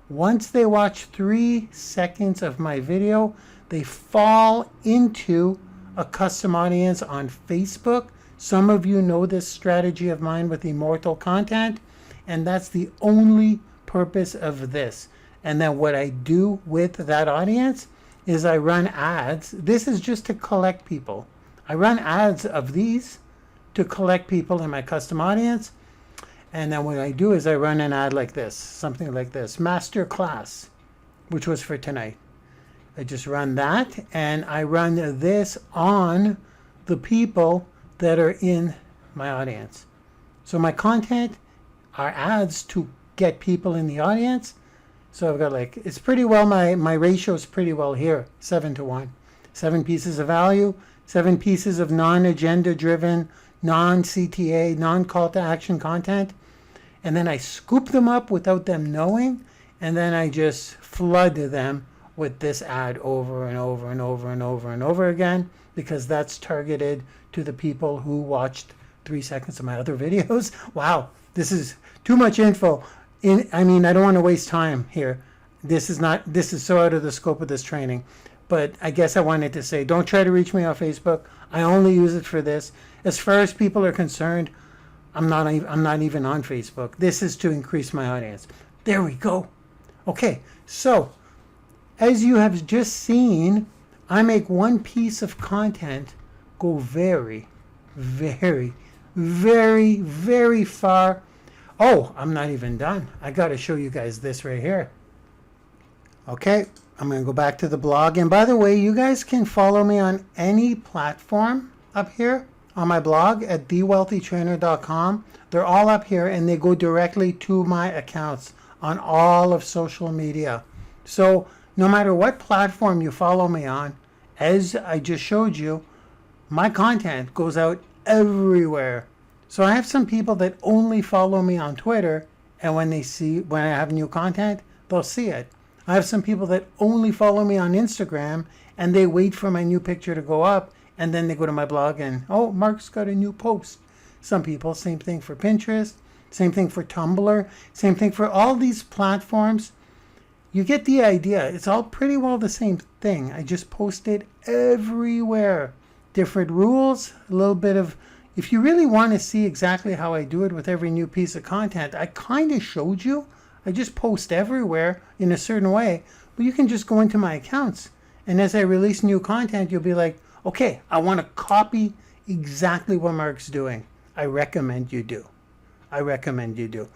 Once they watch 3 seconds of my video, they fall into a custom audience on Facebook. Some of you know this strategy of mine with immortal content, and that's the only purpose of this. And then what I do with that audience is I run ads. This is just to collect people. I run ads of these to collect people in my custom audience. And then what I do is I run an ad like this, something like this, masterclass, which was for tonight. I just run that, and I run this on the people that are in my audience. So my content are ads to get people in the audience. So I've got like, it's pretty well, my ratio is pretty well here, 7-to-1. 7 pieces of value, 7 pieces of non-agenda driven, non-CTA, non-call to action content. And then I scoop them up without them knowing, and then I just flood them with this ad over and over and over and over and over again, because that's targeted to the people who watched 3 seconds of my other videos. Wow, this is too much info. I mean, I don't want to waste time here. This is so out of the scope of this training. But I guess I wanted to say, don't try to reach me on Facebook. I only use it for this. As far as people are concerned, I'm not even on Facebook. This is to increase my audience. There we go. Okay, so as you have just seen, I make one piece of content go very, very, very, very far. Oh, I'm not even done. I got to show you guys this right here. Okay, I'm going to go back to the blog. And by the way, you guys can follow me on any platform up here on my blog at thewealthytrainer.com. They're all up here, and they go directly to my accounts on all of social media. So no matter what platform you follow me on, as I just showed you, my content goes out everywhere. So I have some people that only follow me on Twitter, and when I have new content, they'll see it. I have some people that only follow me on Instagram, and they wait for my new picture to go up, and then they go to my blog and, oh, Mark's got a new post. Some people, same thing for Pinterest, same thing for Tumblr, same thing for all these platforms. You get the idea. It's all pretty well the same thing. I just post it everywhere. Different rules, a little bit of, if you really want to see exactly how I do it with every new piece of content, I kind of showed you. I just post everywhere in a certain way, but you can just go into my accounts. And as I release new content, you'll be like, okay, I want to copy exactly what Mark's doing. I recommend you do. I recommend you do.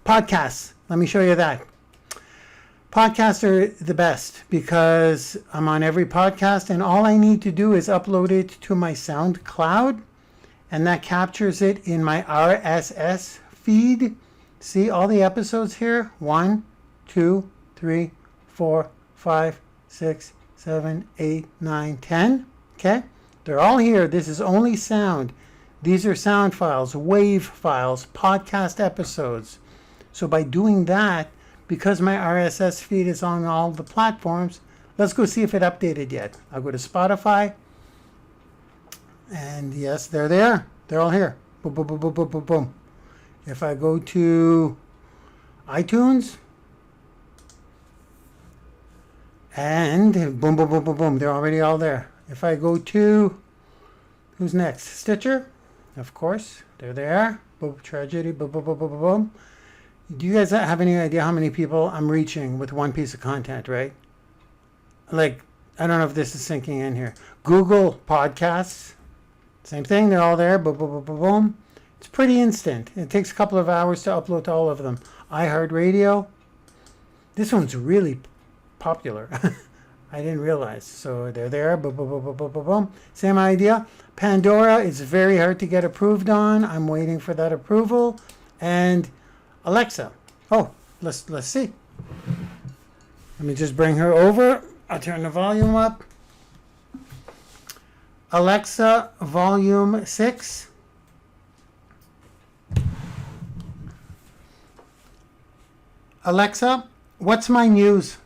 Podcasts, let me show you that. Podcasts are the best because I'm on every podcast, and all I need to do is upload it to my SoundCloud, and that captures it in my RSS feed. See all the episodes here? 1, 2, 3, 4, 5, 6, 7, 8, 9, 10. Okay? They're all here. This is only sound. These are sound files, WAV files, podcast episodes. So by doing that, because my RSS feed is on all the platforms, let's go see if it updated yet. I'll go to Spotify. And yes, there they are. They're all here. Boom, boom, boom, boom, boom, boom, boom. If I go to iTunes, and boom, boom, boom, boom, boom, they're already all there. If I go to, who's next? Stitcher, of course, there they are. Boom, tragedy, boom, boom, boom, boom, boom, boom. Do you guys have any idea how many people I'm reaching with one piece of content, right? Like, I don't know if this is sinking in here. Google Podcasts, same thing, they're all there, boom, boom, boom, boom, boom. It's pretty instant. It takes a couple of hours to upload to all of them. iHeartRadio, this one's really popular. I didn't realize. So they're there, boom, boom, boom, boom, boom, boom, boom. Same idea. Pandora is very hard to get approved on. I'm waiting for that approval. And Alexa. Oh, let's see. Let me just bring her over. I'll turn the volume up. Alexa, volume 6. Alexa, what's my news?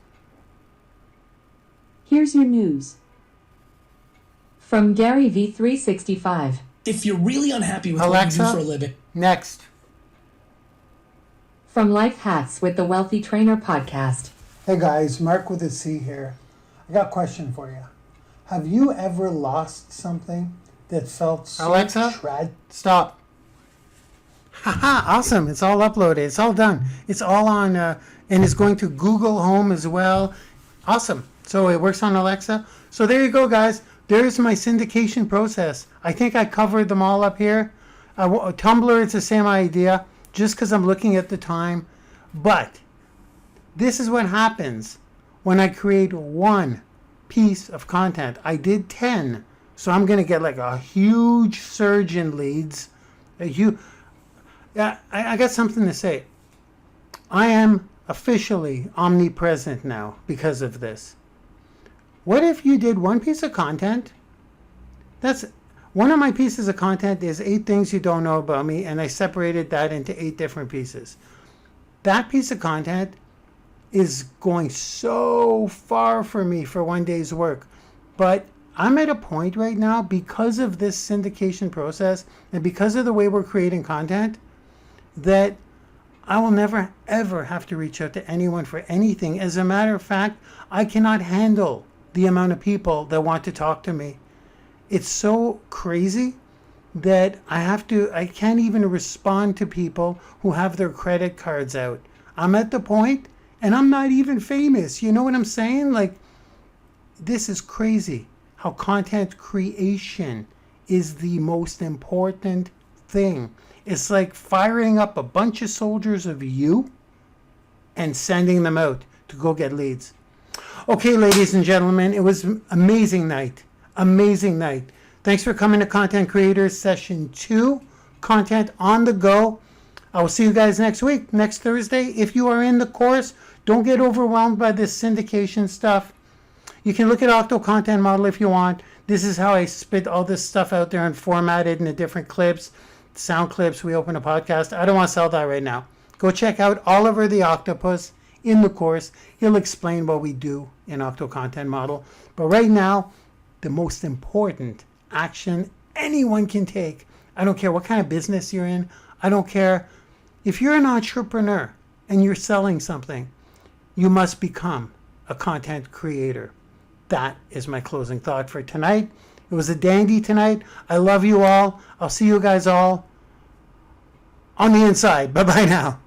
Here's your news. From Gary V365.
If you're really unhappy with
Alexa,
what you do for a living.
Next.
From Life Hacks with the Wealthy Trainer podcast.
Hey guys, Mark with a C here. I got a question for you. Have you ever lost something that felt so
Alexa, stop. Haha, awesome. It's all uploaded. It's all done. It's all on, and it's going to Google Home as well. Awesome. So it works on Alexa. So there you go, guys. There's my syndication process. I think I covered them all up here. Tumblr, it's the same idea, just because I'm looking at the time. But this is what happens when I create one piece of content. I did 10, so I'm going to get like a huge surge in leads. I got something to say. I am officially omnipresent now because of this. What if you did one piece of content? That's one of my pieces of content is 8 things you don't know about me, and I separated that into 8 different pieces. That piece of content is going so far for me for one day's work. But I'm at a point right now, because of this syndication process and because of the way we're creating content, that I will never ever have to reach out to anyone for anything. As a matter of fact, I cannot handle the amount of people that want to talk to me. It's so crazy that I can't even respond to people who have their credit cards out. I'm at the point, and I'm not even famous. You know what I'm saying? Like, this is crazy how content creation is the most important thing. It's like firing up a bunch of soldiers of you and sending them out to go get leads. Okay, ladies and gentlemen, it was an amazing night. Amazing night. Thanks for coming to Content Creators Session 2. Content on the go. I will see you guys next week, next Thursday. If you are in the course, don't get overwhelmed by this syndication stuff. You can look at Octo Content Model if you want. This is how I spit all this stuff out there and format it into different clips, sound clips. We open a podcast. I don't want to sell that right now. Go check out Oliver the Octopus in the course. He'll explain what we do in Octo Content Model. But right now, the most important action anyone can take, I don't care what kind of business you're in, I don't care if you're an entrepreneur and you're selling something, you must become a content creator. That is my closing thought for tonight. It was a dandy tonight. I love you all. I'll see you guys all on the inside. Bye-bye now.